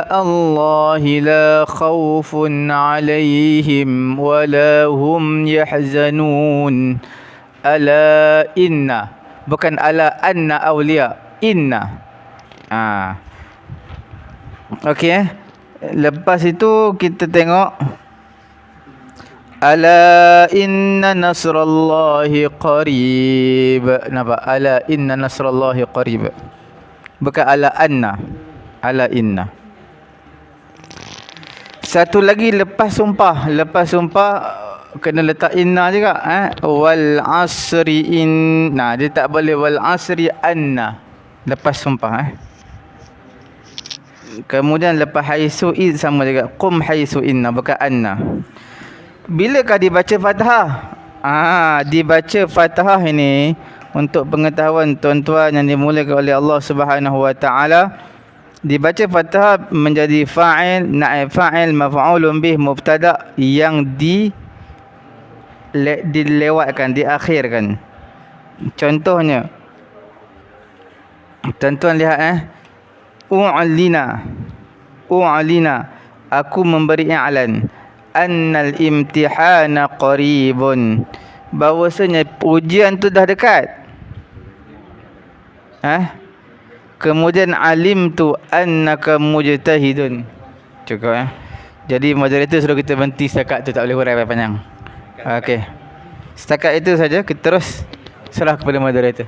Allahi la khawfun alaihim wa la hum yahzanun. Ala inna, bukan ala anna awliya, inna. Okey. Lepas itu kita tengok ala inna nasrallahi qarib. Nampak? Ala inna nasrallahi qarib. Bukan ala anna. Ala inna. Satu lagi lepas sumpah. Lepas sumpah kena letak inna juga. Wal asri inna. Dia tak boleh wal asri anna. Lepas sumpah. Kemudian lepas haisu id sama juga. Qum haisu inna. Bukan anna. Bilakah dibaca Fathah? Dibaca Fathah ini untuk pengetahuan tuan-tuan yang dimulakan oleh Allah Subhanahu wa taala. Dibaca Fathah menjadi fa'il, naib fa'il, maf'ulun bih, mubtada yang dilewatkan, diakhirkan. Contohnya, tuan-tuan lihat U'lina, aku memberi i'lan. Annal imtihana qaribun, bahawasanya ujian tu dah dekat. Kemudian alimtu annaka mujtahidun. Cukup Jadi moderator suruh kita berhenti setakat tu, tak boleh hurai panjang. Okey. Setakat itu saja, kita terus serah kepada moderator.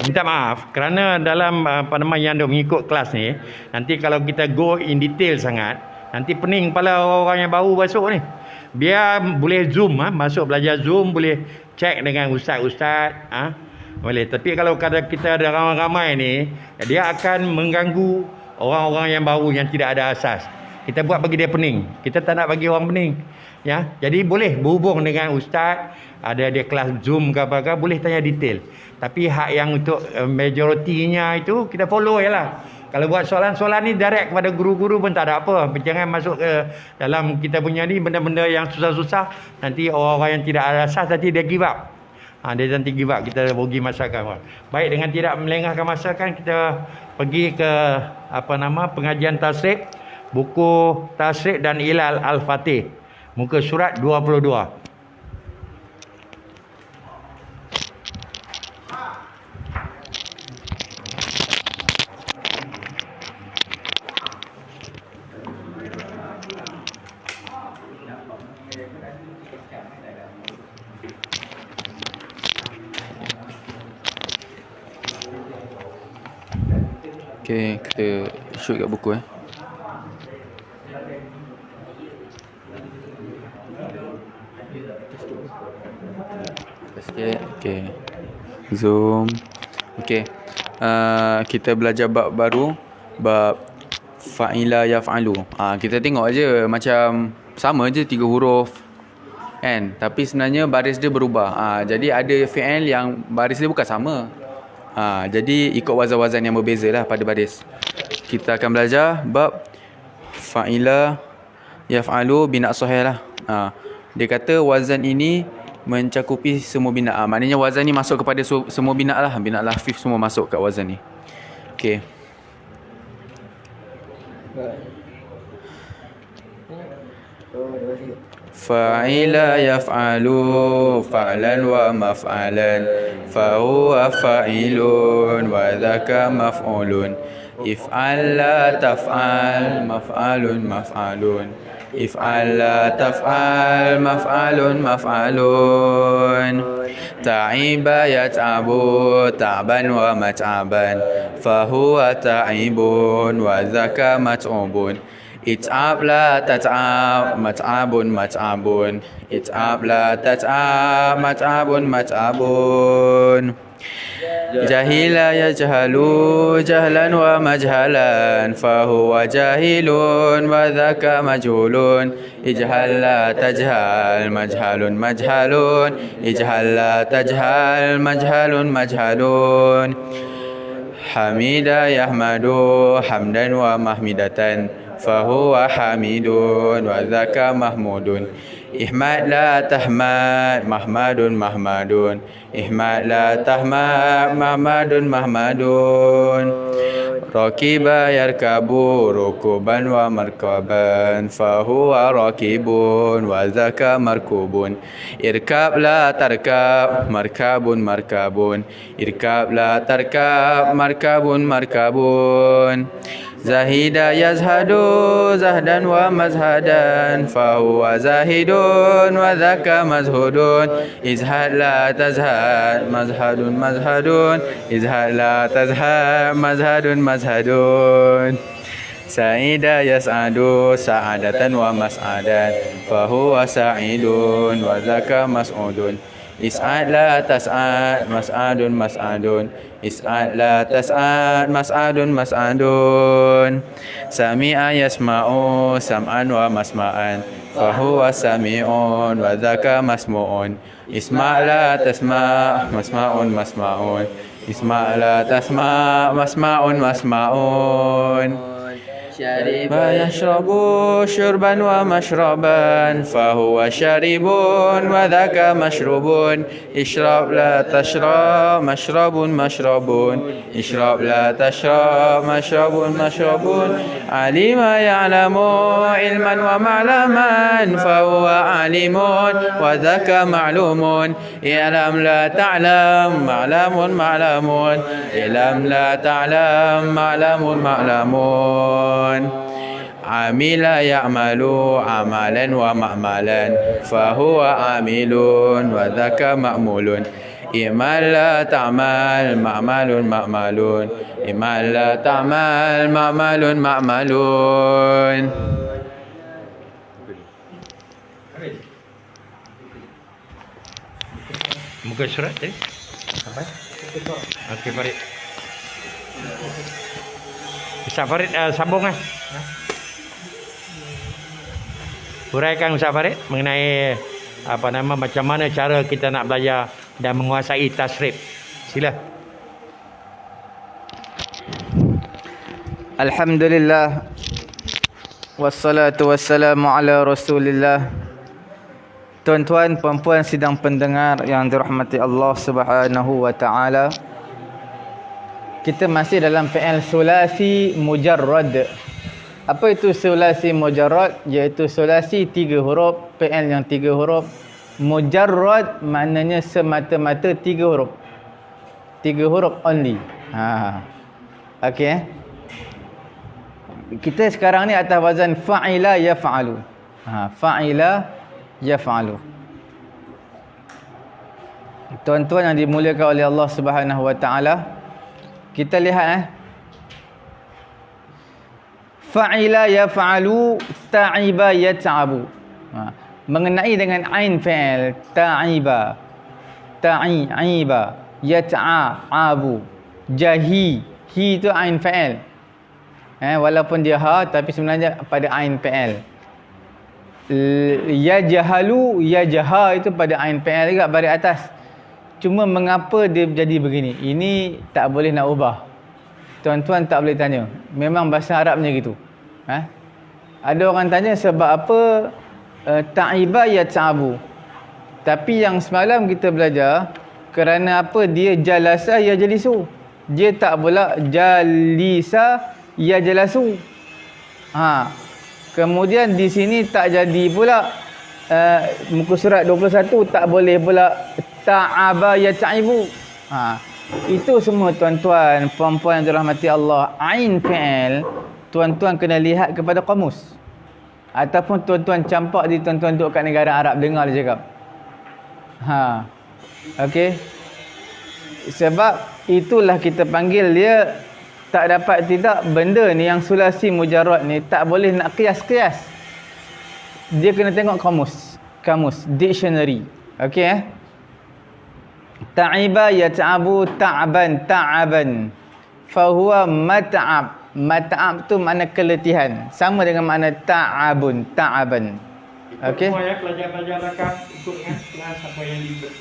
Minta maaf kerana dalam yang duk mengikut kelas ni, nanti kalau kita go in detail sangat, nanti pening kepala orang-orang yang baru masuk ni. Biar boleh Zoom, masuk belajar Zoom, boleh cek dengan ustaz-ustaz, boleh. Tapi kalau kita ada ramai-ramai ni, dia akan mengganggu orang-orang yang baru yang tidak ada asas. Kita buat bagi dia pening. Kita tak nak bagi orang pening. Ya, jadi boleh berhubung dengan ustaz, ada dia kelas Zoom ke apa-apa, boleh tanya detail. Tapi hak yang untuk majoritinya itu kita follow je lah. Kalau buat soalan-soalan ni direct kepada guru-guru pun tak ada apa. Jangan masuk ke dalam kita punya ni benda-benda yang susah-susah. Nanti orang-orang yang tidak ada asas nanti dia give up. Dia nanti give up. Kita rugi masakan. Baik, dengan tidak melengahkan masakan, kita pergi ke pengajian tasrif, buku tasrif dan ilal al-fatih, muka surat 22. Okay, kita shoot kat buku sikit. Okay, zoom. Okay, kita belajar bab baru, bab fa'ila yaf'alu. Kita tengok aje macam sama je 3 huruf kan, tapi sebenarnya baris dia berubah. Jadi ada fi'il yang baris dia bukan sama. Jadi ikut wazan-wazan yang berbeza lah pada baris. Kita akan belajar bab fa'ila yaf'alu bina' sahih lah. Dia kata wazan ini mencakupi semua bina'. Maknanya wazan ni masuk kepada semua bina' lah. Bina' lafif semua masuk kat wazan ni. Okay. Fa'ila yaf'alu fa'lan wa maf'alan fahuwa fa'ilun wa dhaka maf'ulun. If'al la taf'al maf'alun maf'alun. If'al la taf'al maf'alun maf'alun. Ta'iba yat'abu ta'ban wa mat'aban fahuwa ta'ibun wa dhaka mat'ubun. It'ab la tat'ab, mat'abun mat'abun. It'ab la tat'ab, mat'abun mat'abun. Jahila yajhalu jahlan wa majhalan, fahuwa jahilun wa dhaka majhulun. Ijhal la tajhal, majhalun majhalun. Ijhal la tajhal, majhalun majhalun. Hamida yahmadu hamdan wa mahmidatan, fahuwa hamidun wa dhaka mahmudun. Ihmad la tahmad, mahmadun mahmadun. Ihmad la tahmad, mahmadun mahmadun. Rakiba yarkabu rukuban wa markaban, fahuwa rakibun wa dhaka markubun. Irkab la tarkab, markabun markabun. Irkab la tarkab, markabun markabun. Zahida yazhadu zahdan wa mazhadan, fahuwa zahidun wa dhaka mazhudun. Izhad la tazhad, mazhadun mazhadun. Izhad la tazhad, mazhadun mazhadun. Sa'ida yas'adu sa'adatan wa mas'adan, fahuwa sa'idun wa dhaka mas'udun. Is'ad la tas'ad, mas'adun mas'adun. Is'ad la tas'ad, mas'adun mas'adun. Sami'a yasma'u sam'an wa masma'an, fahuwa sami'un wa dhaka masmu'un. Isma' la tasma', masma'un masma'un. Isma' la tasma', masma'un masma'un. Ma yashrabu syurban wa mashraban, fahuwa syaribun wa dhaka mashrubun. Ishrab la tashrab, mashrabun mashrabun. Ishrab la tashrab, mashrabun mashrabun. Alima ya'lamu ilman wa ma'laman, fahuwa alimun wa dhaka ma'lumun. I'lam la ta'lam, ma'lamun ma'lamun. I'lam la ta'lam, ma'lamun ma'lamun. Amila ya'malu amalan wa ma'malan, fahuwa amilun wa dhaka ma'mulun. Imal la ta'mal, ma'malun ma'malun. Imal la ta'mal, ma'malun ma'malun. Muka surat tadi? Sampai? Okey, Farid. Ustaz Farid sambung lah. Huraikan Ustaz Farid mengenai macam mana cara kita nak belajar dan menguasai tasrif. Sila. Alhamdulillah. Wassalatu wassalamu ala Rasulillah. Tuan-tuan, puan-puan sidang pendengar yang dirahmati Allah Subhanahu wa taala. Kita masih dalam fi'il sulasi mujarrad. Apa itu sulasi mujarrad? Iaitu sulasi 3 huruf, fi'il yang 3 huruf. Mujarrad maknanya semata-mata 3 huruf. 3 huruf only. Okey. Kita sekarang ni atas wazan fa'ila yaf'alu. Fa'ila yaf'alu. Tuan-tuan yang dimuliakan oleh Allah Subhanahu wa taala, kita lihat fa'ila yaf'alu, ta'iba yat'abu. Mengenai dengan ain fi'il, ta'iba, ta'iba, yat'abu, jahi, hi itu ain fi'il. Walaupun dia ha, tapi sebenarnya pada ain fi'il. Yajhalu, yajha itu pada ain fi'il juga baris atas. Cuma mengapa dia jadi begini? Ini tak boleh nak ubah. Tuan-tuan tak boleh tanya. Memang bahasa Arabnya gitu. Ada orang tanya sebab apa ta'iba yat'abu. Tapi yang semalam kita belajar, kerana apa dia jalasa ya jalisu. Dia tak pula jalisa ya jalasu. Kemudian di sini tak jadi pula muka surat 21 tak boleh pula ta'aba yat'ibu. Itu semua tuan-tuan, puan-puan yang dirahmati Allah, ain fi'il, tuan-tuan kena lihat kepada kamus. Ataupun tuan-tuan campak di tuan-tuan duduk kat negara Arab, dengar dia cakap. Okey. Sebab itulah kita panggil dia Tak dapat tidak, benda ni yang sulasi mujarrad ni tak boleh nak kias-kias. Dia kena tengok kamus, dictionary. Okey Ta'iba yata'abu ta'aban. Fahuwa mat'ab. Mat'ab tu makna keletihan. Sama dengan makna ta'aban. Okey. Semua ya pelajar-pelajar rakan ikut dengan kelas apa yang diberikan.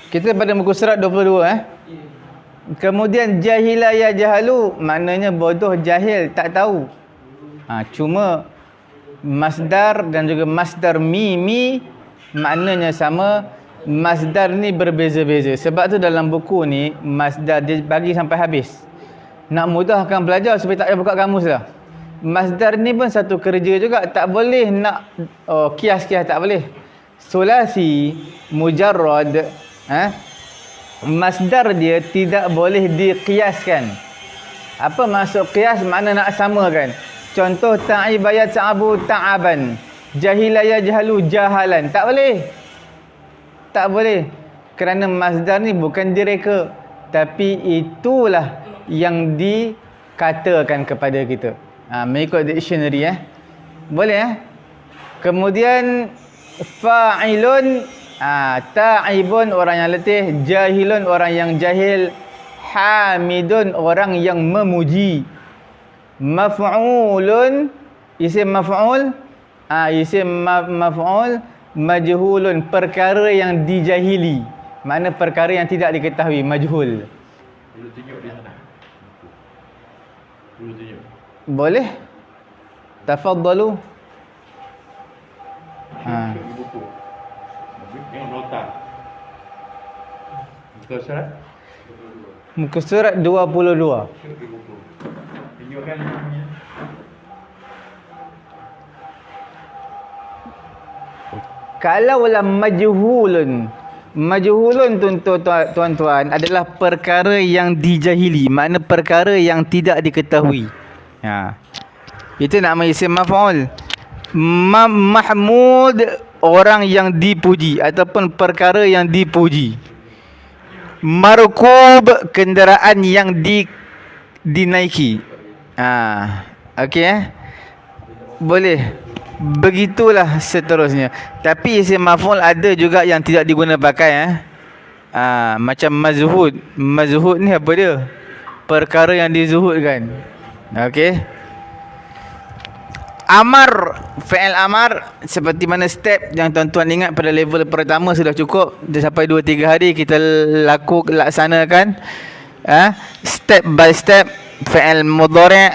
Kita pada muka surat 22 Kemudian jahila ya jahalu, maknanya bodoh, jahil, tak tahu. Cuma masdar dan juga masdar mi maknanya sama. Masdar ni berbeza-beza. Sebab tu dalam buku ni masdar dia bagi sampai habis. Nak mudahkan belajar supaya tak payah buka kamus lah. Masdar ni pun satu kerja juga. Tak boleh nak kias-kias, tak boleh. Sulasi mujarrad, masdar dia tidak boleh dikiaskan. Apa maksud kias? Makna nak samakan. Contoh ta'ibaya ta'abu ta'aban, jahilaya jahalu jahalan. Tak boleh. Kerana masdar ni bukan direka, tapi itulah yang dikatakan kepada kita. Mengikut dictionary boleh Kemudian fa'ilun, ta'ibun orang yang letih, jahilun orang yang jahil, hamidun orang yang memuji. Maf'ulun isim maf'ul, maf'ul, majhulun perkara yang dijahili. Makna perkara yang tidak diketahui, majhul. Boleh tunjuk di sana. Boleh tunjuk. Boleh? Tafaddalu. Di buku. Tengok nota. Muka surat. Muka surat 22. Di buku. Tunjukkan namanya. Kalaulah majhulun tuan-tuan adalah perkara yang dijahili, makna perkara yang tidak diketahui. Itu nama isim maf'ul. Mahmud orang yang dipuji ataupun perkara yang dipuji. Markub kenderaan yang dinaiki. Okey boleh. Begitulah seterusnya. Tapi isim maf'ul ada juga yang tidak diguna pakai macam mazhud. Mazhud ni apa dia? Perkara yang dizuhudkan. Okey. Amar, fi'il amar seperti mana step yang tuan-tuan ingat pada level pertama sudah cukup. Dia sampai 2-3 hari kita laksanakan. Step by step fi'il mudhari'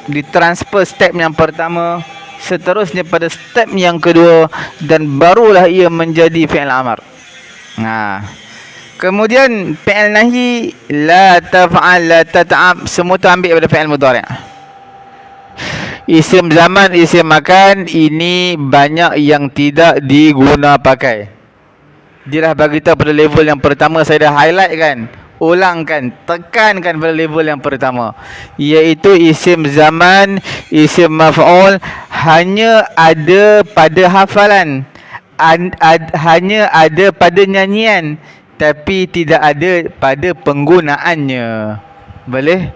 ditransfer step yang pertama, seterusnya pada step yang kedua, dan barulah ia menjadi fi'il amar. Kemudian fi'il nahi, la taf'al, la tat'ab, semua tu ambil pada fi'il mudhari'. Isim zaman, isim makan, ini banyak yang tidak diguna pakai. Dia dah bagi tahu pada level yang pertama, saya dah highlight kan, ulangkan, tekankan pada level yang pertama, iaitu isim zaman, isim maf'ul hanya ada pada hafalan, hanya ada pada nyanyian, tapi tidak ada pada penggunaannya. Boleh?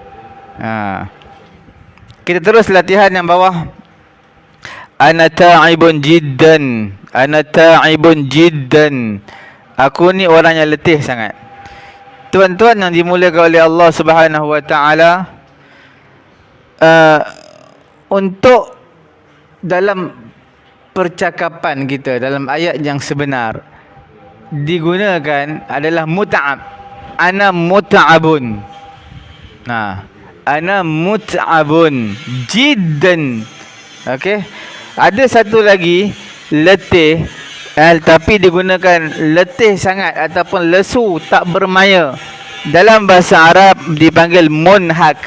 Kita terus latihan yang bawah. Ana ta'ibun jiddan. Ana ta'ibun jiddan. Aku ni orang yang letih sangat. Tuan-tuan yang dimuliakan oleh Allah Subhanahu wa taala, untuk dalam percakapan kita dalam ayat yang sebenar digunakan adalah mut'ab. Ana mut'abun. Ana mut'abun jiddan. Okey. Ada satu lagi, letih, tapi digunakan letih sangat ataupun lesu, tak bermaya. Dalam bahasa Arab dipanggil munhak.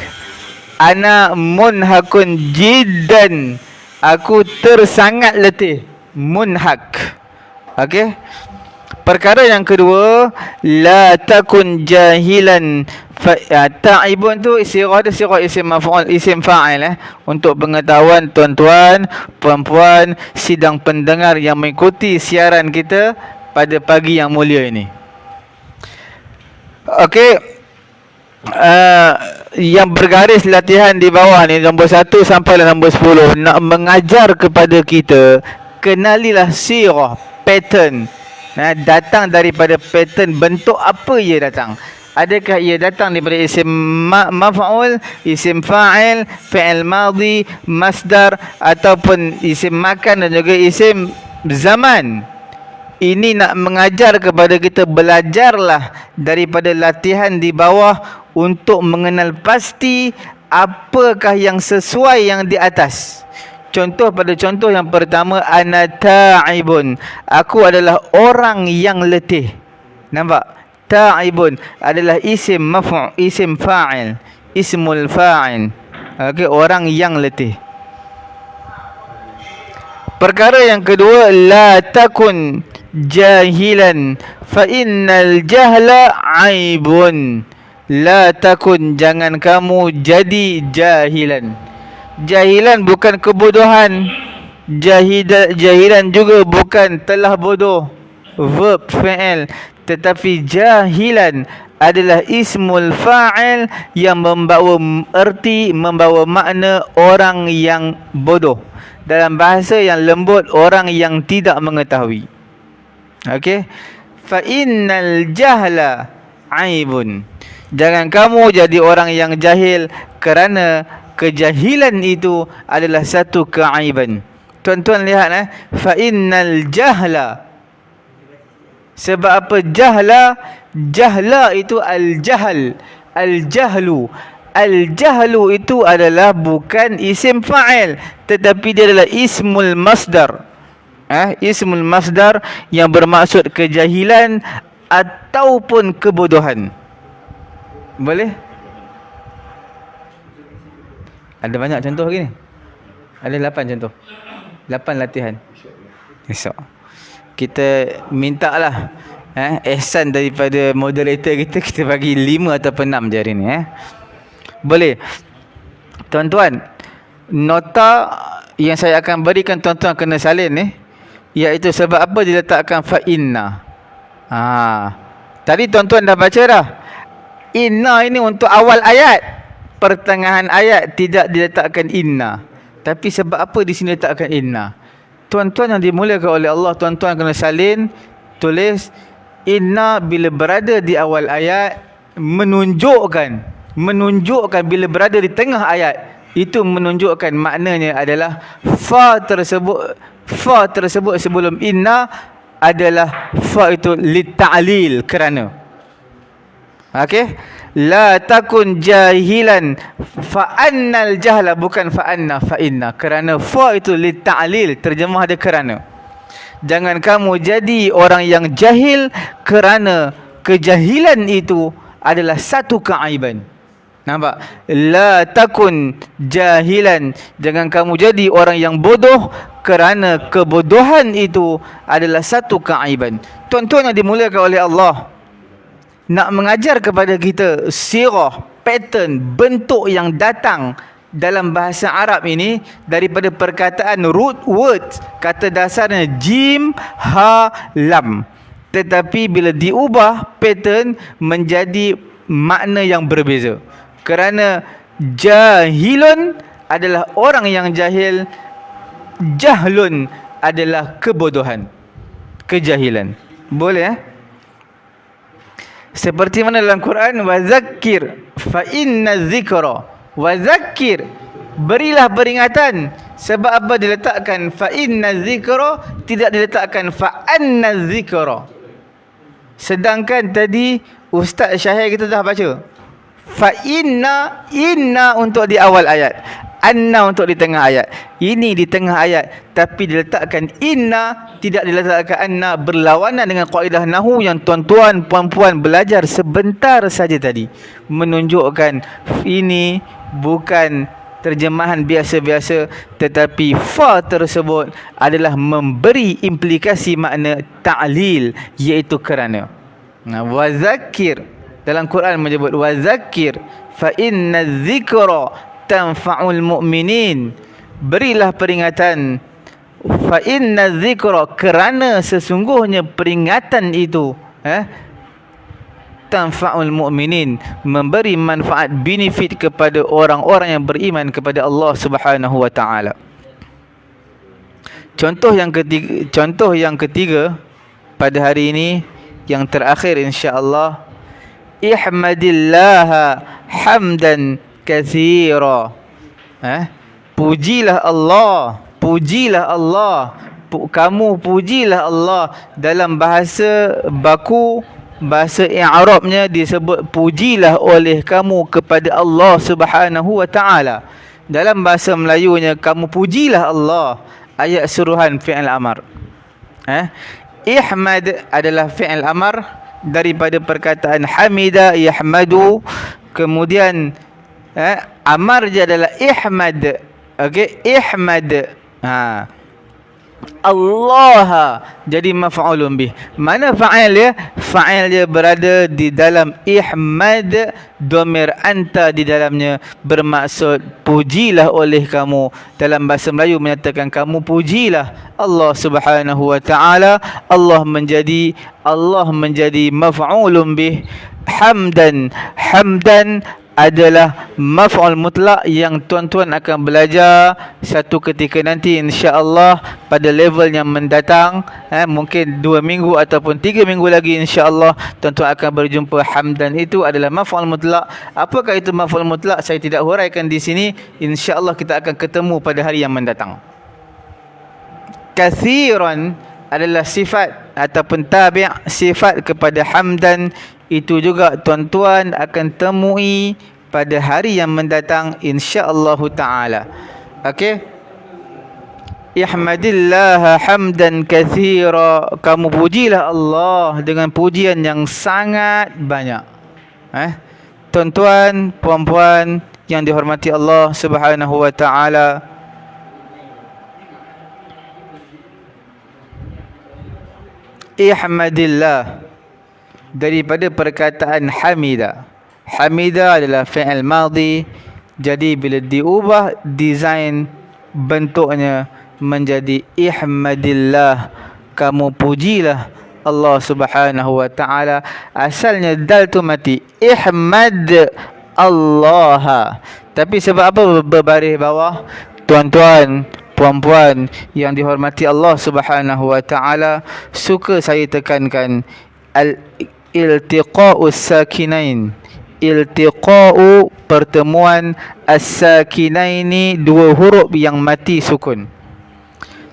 Ana munhakun jiddan. Aku tersangat letih. Munhak. Okey. Perkara yang kedua, la takun jahilan. Ta'ibun tu sirah dia sirah isim maf'ul, isim fa'il. Untuk pengetahuan tuan-tuan, puan-puan, sidang pendengar yang mengikuti siaran kita pada pagi yang mulia ini. Okey. Yang bergaris latihan di bawah ni, nombor 1 sampai nombor 10, nak mengajar kepada kita, kenalilah sirah, pattern. Datang daripada pattern, bentuk apa ia datang. Adakah ia datang daripada isim maf'ul, isim fa'il, fi'il madhi, masdar, ataupun isim makan dan juga isim zaman. Ini nak mengajar kepada kita, belajarlah daripada latihan di bawah untuk mengenal pasti apakah yang sesuai yang di atas. Contoh pada contoh yang pertama, ana ta'ibun. Aku adalah orang yang letih. Nampak? Ta'ibun adalah isim maf'ul, isim fa'il, ismul fa'il. Okey, orang yang letih. Perkara yang kedua, la takun jahilan fa innal jahla aibun. La takun, jangan kamu jadi jahilan. Jahilan bukan kebodohan. Jahilan juga bukan telah bodoh, verb fi'il. Tetapi jahilan adalah ismul fa'il yang membawa erti, membawa makna orang yang bodoh. Dalam bahasa yang lembut, orang yang tidak mengetahui. Okey. Fa innal jahla aibun. Jangan kamu jadi orang yang jahil, kerana kejahilan itu adalah satu keaiban. Tuan-tuan lihat fa innal jahla. Sebab apa jahla? Jahla itu al-jahl, al-jahlu. Al-jahlu itu adalah bukan isim fa'il, tetapi dia adalah ismul masdar. Ismul masdar yang bermaksud kejahilan ataupun kebodohan. Boleh? Ada banyak contoh lagi ni. Ada 8 contoh. 8 latihan. Esok kita mintalah ihsan daripada moderator kita bagi 5 ataupun 6 je hari ni. Boleh. Tuan-tuan, nota yang saya akan berikan tuan-tuan kena salin ni, iaitu sebab apa diletakkan fa inna. Tadi tuan-tuan dah baca dah. Inna ini untuk awal ayat, pertengahan ayat tidak diletakkan inna. Tapi sebab apa di sini letakkan inna? Tuan-tuan yang dimuliakan oleh Allah, tuan-tuan kena salin, tulis inna bila berada di awal ayat, menunjukkan bila berada di tengah ayat, itu menunjukkan maknanya adalah fa tersebut sebelum inna adalah fa itu lita'lil, kerana. Okey, la takun jahilan fa annal jahla, bukan fa anna, fa inna, kerana fa itu lita'lil, terjemah ada kerana. Jangan kamu jadi orang yang jahil, kerana kejahilan itu adalah satu keaiban. Nampak? La takun jahilan, jangan kamu jadi orang yang bodoh, kerana kebodohan itu adalah satu keaiban. Tuan-tuan yang dimuliakan oleh Allah, nak mengajar kepada kita sirah, pattern, bentuk yang datang dalam bahasa Arab ini daripada perkataan root words, kata dasarnya jim, ha, lam. Tetapi bila diubah pattern menjadi makna yang berbeza. Kerana jahilun adalah orang yang jahil, jahlun adalah kebodohan, kejahilan. Boleh seperti mana dalam Quran, wazakkir fa inna dzikra. Wazakkir, berilah peringatan. Sebab apa diletakkan fa inna dzikra, tidak diletakkan fa anna dzikra. Sedangkan tadi Ustaz Syahir kita dah baca fa inna untuk di awal ayat, anna untuk di tengah ayat. Ini di tengah ayat, tapi diletakkan inna, tidak diletakkan anna, berlawanan dengan kaedah nahwu yang tuan-tuan puan-puan belajar sebentar saja tadi. Menunjukkan ini bukan terjemahan biasa-biasa, tetapi fa tersebut adalah memberi implikasi makna ta'lil, iaitu kerana. Wazakir, dalam Quran menyebut wazakir fa inna dzikra tanfa'ul mu'minin. Berilah peringatan fa inna dzikra, kerana sesungguhnya peringatan itu tanfa'ul mu'minin, memberi manfaat benefit kepada orang-orang yang beriman kepada Allah Subhanahu wa taala. Contoh yang ketiga pada hari ini, yang terakhir insya-Allah, ihmadillaha hamdan katsira. Pujilah Allah, pujilah Allah. Kamu pujilah Allah. Dalam bahasa baku, bahasa i'rabnya disebut pujilah oleh kamu kepada Allah Subhanahu wa taala. Dalam bahasa Melayunya, kamu pujilah Allah. Ayat suruhan fi'il amar. Ihmad adalah fi'il amar daripada perkataan hamida yahmadu. Kemudian amar dia adalah ihmad. Okey, ihmad. Allah jadi maf'ulun bih. Mana fa'il dia? Fa'il dia berada di dalam ihmad, dhamir anta di dalamnya, bermaksud pujilah oleh kamu. Dalam bahasa Melayu menyatakan kamu pujilah Allah Subhanahu wa taala. Allah menjadi maf'ulun bih. Hamdan adalah maf'ul mutlak yang tuan-tuan akan belajar satu ketika nanti insya-Allah pada level yang mendatang. Mungkin 2 minggu ataupun 3 minggu lagi insya-Allah tuan-tuan akan berjumpa. Hamdan itu adalah maf'ul mutlak. Apakah itu maf'ul mutlak? Saya tidak huraikan di sini. Insya-Allah kita akan ketemu pada hari yang mendatang. Kathiran adalah sifat ataupun tabi' sifat kepada hamdan. Itu juga tuan-tuan akan temui pada hari yang mendatang insya-Allah taala. Okey. Ihmadillah hamdan katsira. Kamu pujilah Allah dengan pujian yang sangat banyak. Tuan-tuan, puan-puan yang dihormati Allah Subhanahu wa taala, ihmadillah daripada perkataan hamida. Hamida adalah fi'il madhi. Jadi bila diubah design bentuknya menjadi ihmadillah, kamu pujilah Allah Subhanahu wa taala. Asalnya dal tu mati, ihmad Allah. Tapi sebab apa berbaris bawah? Tuan-tuan, puan-puan yang dihormati Allah Subhanahu wa taala, suka saya tekankan iltiqa'u sakinain. Iltiqa'u pertemuan as-sakinaini, dua huruf yang mati sukun.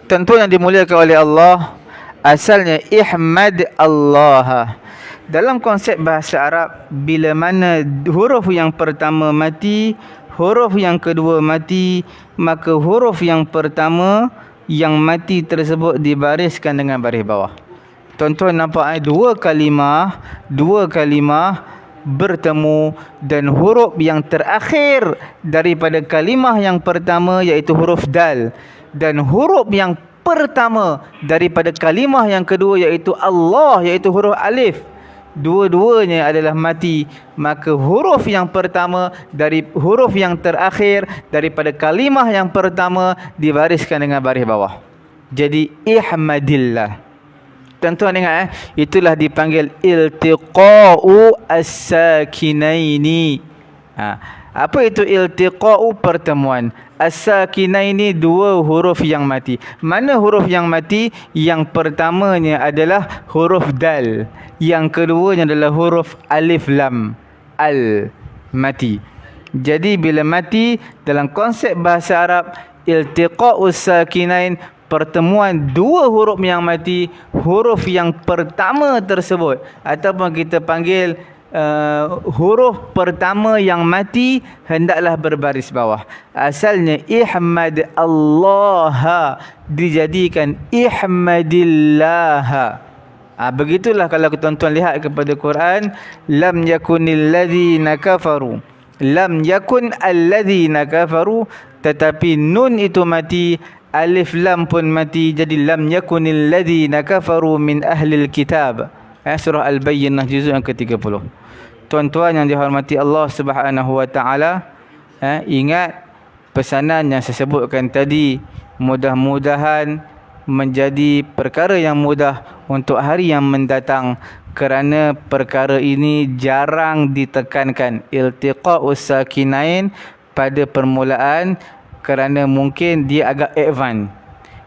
Tentu yang dimuliakan oleh Allah, asalnya ihmad Allah. Dalam konsep bahasa Arab, bila mana huruf yang pertama mati, huruf yang kedua mati, maka huruf yang pertama yang mati tersebut dibariskan dengan baris bawah. Tuan-tuan nampak dua kalimah bertemu dan huruf yang terakhir daripada kalimah yang pertama iaitu huruf dal, dan huruf yang pertama daripada kalimah yang kedua iaitu Allah, iaitu huruf alif. Dua-duanya adalah mati. Maka huruf yang pertama dari huruf yang terakhir daripada kalimah yang pertama dibariskan dengan baris bawah. Jadi ihmadillah. Tuan-tuan ingat itulah dipanggil iltiqa'u as-sakinaini. Apa itu iltiqa'u? Pertemuan. As-sakinaini, dua huruf yang mati. Mana huruf yang mati? Yang pertamanya adalah huruf dal. Yang keduanya adalah huruf alif lam. Al, mati. Jadi bila mati dalam konsep bahasa Arab, iltiqa'u as-sakinain, pertemuan dua huruf yang mati, huruf yang pertama tersebut ataupun kita panggil huruf pertama yang mati hendaklah berbaris bawah. Asalnya ihmad Allah dijadikan ihmadillah. Begitulah kalau tuan-tuan lihat kepada Quran, lam yakunil ladzina kafaru, lam yakun alladzina kafaru, tetapi nun itu mati, alif lam pun mati, jadi lam yakunil ladzina kafaru min ahlil kitab. Surah Al-Bayyinah juzuk yang ke-30. Tuan-tuan yang dihormati Allah Subhanahu wa taala, ingat pesanan yang saya sebutkan tadi, mudah-mudahan menjadi perkara yang mudah untuk hari yang mendatang kerana perkara ini jarang ditekankan iltiqa'us sakinain pada permulaan kerana mungkin dia agak advance.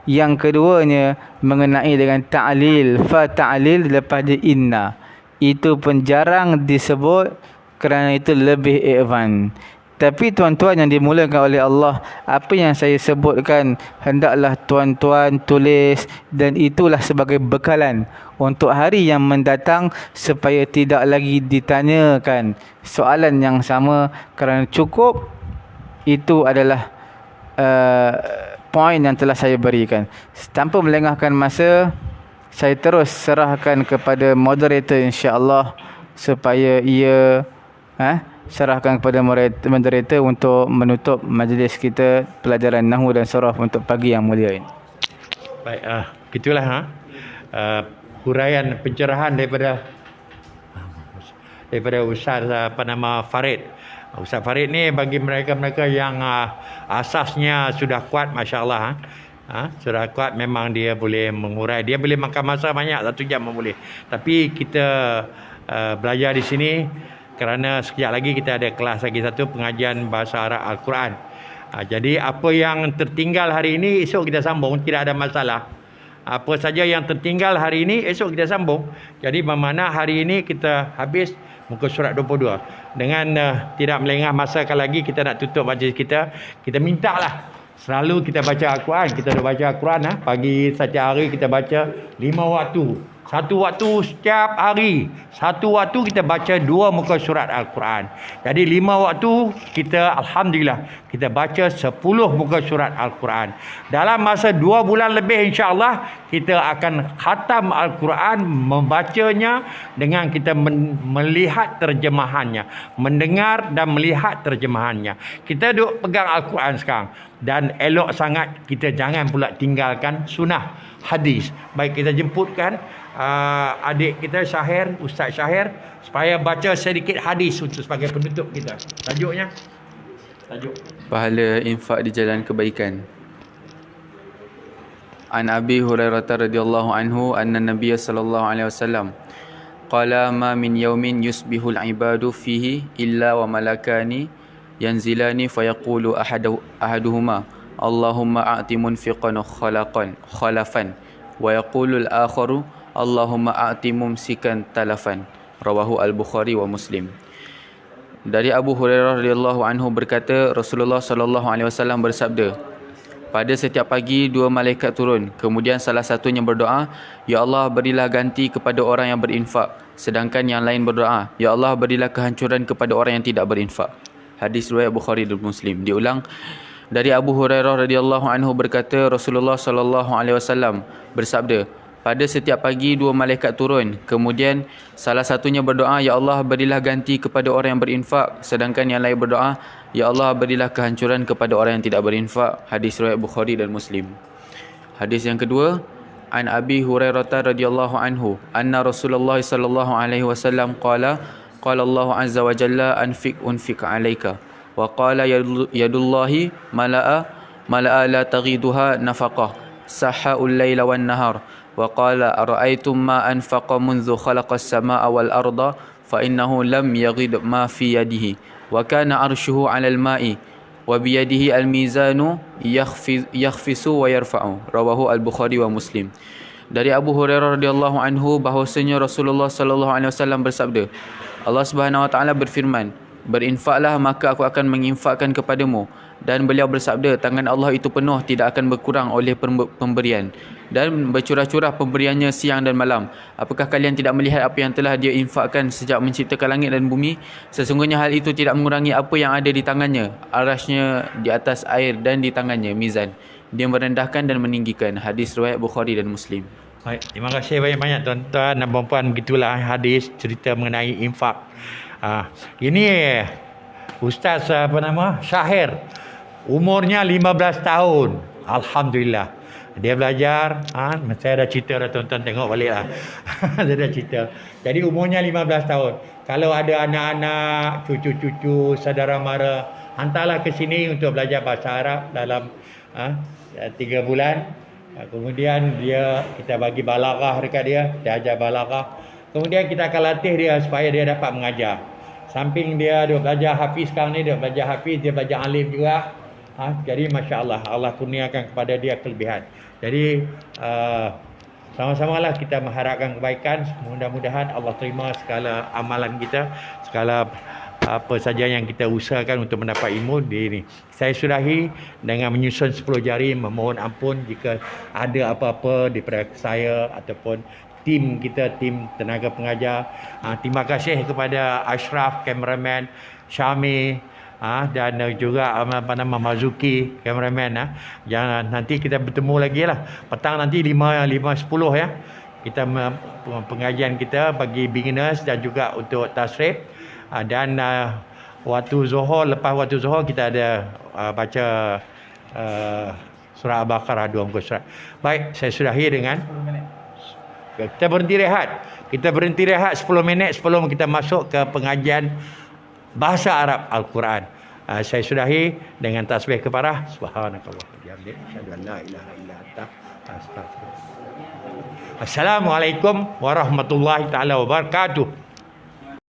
Yang keduanya mengenai dengan ta'lil, fa ta'lil lepas dia inna, itu pun jarang disebut kerana itu lebih advance. Tapi tuan-tuan yang dimulakan oleh Allah, apa yang saya sebutkan hendaklah tuan-tuan tulis, dan itulah sebagai bekalan untuk hari yang mendatang supaya tidak lagi ditanyakan soalan yang sama, kerana cukup itu adalah poin yang telah saya berikan. Tanpa melengahkan masa, saya terus serahkan kepada moderator insya-Allah supaya ia serahkan kepada moderator untuk menutup majlis kita pelajaran Nahwu dan Saraf untuk pagi yang mulia ini. Baik, gitulah huraian pencerahan daripada Ustaz Farid. Ustaz Farid ni bagi mereka-mereka yang asasnya sudah kuat, masya-Allah, sudah kuat, memang dia boleh mengurai, dia boleh makan masa banyak, 1 jam boleh. Tapi kita belajar di sini kerana sekejap lagi kita ada kelas lagi satu, pengajian bahasa Arab Al-Quran. Jadi apa yang tertinggal hari ini esok kita sambung, tidak ada masalah. Apa saja yang tertinggal hari ini esok kita sambung. Jadi bermakna hari ini kita habis muka surat 22. Dengan tidak melengah masakan lagi, kita nak tutup majlis kita. Kita mintalah selalu kita baca Al-Quran. Kita dah baca Al-Quran pagi setiap hari kita baca 5 waktu. 1 waktu setiap hari. 1 waktu kita baca 2 muka surat Al-Quran. Jadi 5 waktu kita, alhamdulillah, kita baca 10 muka surat Al-Quran. Dalam masa 2 bulan lebih, insya-Allah kita akan khatam Al-Quran, membacanya dengan kita melihat terjemahannya, mendengar dan melihat terjemahannya. Kita duk pegang Al-Quran sekarang, dan elok sangat kita jangan pula tinggalkan sunnah, hadis. Baik, kita jemputkan adik kita Syahir, Ustaz Syahir, supaya baca sedikit hadis untuk sebagai penutup kita. Tajuk pahala infak di jalan kebaikan. An Abi Hurairah radhiyallahu anhu anna Nabiy sallallahu alaihi wasallam qala ma min yawmin yusbihul ibadu fihi illa wa malakani yanzilani fayaqulu ahaduhuma Allahumma a'ti munfiqan khalafan wa yaqulu al-akharu Allahumma a'ti mumsikan talafan. Rawahu Al-Bukhari wa Muslim. Dari Abu Hurairah radhiyallahu anhu berkata, Rasulullah sallallahu alaihi wasallam bersabda, pada setiap pagi 2 malaikat turun, kemudian salah satunya berdoa, ya Allah berilah ganti kepada orang yang berinfak, sedangkan yang lain berdoa, ya Allah berilah kehancuran kepada orang yang tidak berinfak. Hadis riwayat Bukhari dan Muslim. Diulang, dari Abu Hurairah radhiyallahu anhu berkata, Rasulullah sallallahu alaihi wasallam bersabda, pada setiap pagi 2 malaikat turun, kemudian salah satunya berdoa, ya Allah berilah ganti kepada orang yang berinfak, sedangkan yang lain berdoa, ya Allah berilah kehancuran kepada orang yang tidak berinfak. Hadis riwayat Bukhari dan Muslim. Hadis yang kedua, an Abi Hurairah radhiyallahu anhu anna Rasulullah sallallahu alaihi wasallam qala Allah azza wa jalla unfiq alayka wa qala yadullahi mala'a la taghiduha nafaqah sahhaul laila wan nahar wa qala ara'aytum ma anfaqa munzu khalaqas samaa wal arda fa innahu lam yaghid ma fi yadihi wa kana arshuhu 'alal ma'i wa bi yadihi al mizanu yakhfisu wa yarfa'u. Rawahu Al-Bukhari wa Muslim. Dari Abu Hurairah radhiyallahu anhu bahwasanya Rasulullah sallallahu alaihi wasallam bersabda, Allah Subhanahu wa taala berfirman, berinfaklah maka aku akan menginfakkan kepadamu. Dan beliau bersabda, tangan Allah itu penuh, tidak akan berkurang oleh pemberian, dan bercurah-curah pemberiannya siang dan malam. Apakah kalian tidak melihat apa yang telah dia infakkan sejak menciptakan langit dan bumi? Sesungguhnya hal itu tidak mengurangi apa yang ada di tangannya, arasnya di atas air, dan di tangannya mizan. Dia merendahkan dan meninggikan. Hadis riwayat Bukhari dan Muslim. Baik, terima kasih banyak-banyak tuan-tuan dan puan-puan. Begitulah hadis cerita mengenai infak. Ini Ustaz Syahir, umurnya 15 tahun. Alhamdulillah. Dia belajar, saya dah cerita dah, tuan-tuan tengok balik lah. Saya dah cerita. Jadi umurnya 15 tahun. Kalau ada anak-anak, cucu-cucu, saudara mara, hantarlah ke sini untuk belajar bahasa Arab dalam 3 bulan. Kemudian kita bagi balaghah dekat dia, dia ajar balaghah. Kemudian kita akan latih dia supaya dia dapat mengajar. Samping dia belajar hafiz sekarang ni, dia belajar hafiz, dia belajar alif juga. Jadi Masya Allah, Allah kurniakan kepada dia kelebihan. Jadi sama-samalah kita mengharapkan kebaikan. Mudah-mudahan Allah terima segala amalan kita, segala apa saja yang kita usahakan untuk mendapat ilmu di ini. Saya sudahi dengan menyusun 10 jari, memohon ampun jika ada apa-apa daripada saya ataupun tim kita, tim tenaga pengajar. Terima kasih kepada Ashraf, kameraman, Syami, dan juga apa nama Mazuki, kameraman. Jangan nanti kita bertemu lagi lah petang nanti 5.10 ya. Kita pengajian kita bagi beginners dan juga untuk tasrif. Dan waktu zuhur, lepas waktu zuhur kita ada baca surah Al-Baqarah 2 muka surat. Baik, saya sudahi dengan kita berhenti rehat. Kita berhenti rehat 10 minit sebelum kita masuk ke pengajian bahasa Arab Al-Quran. Saya sudahi dengan tasbih keparah. Subhanakallah wa bihamdik, asyhadu an la ilaha illa anta, astaghfirullah. Assalamualaikum warahmatullahi taala wabarakatuh.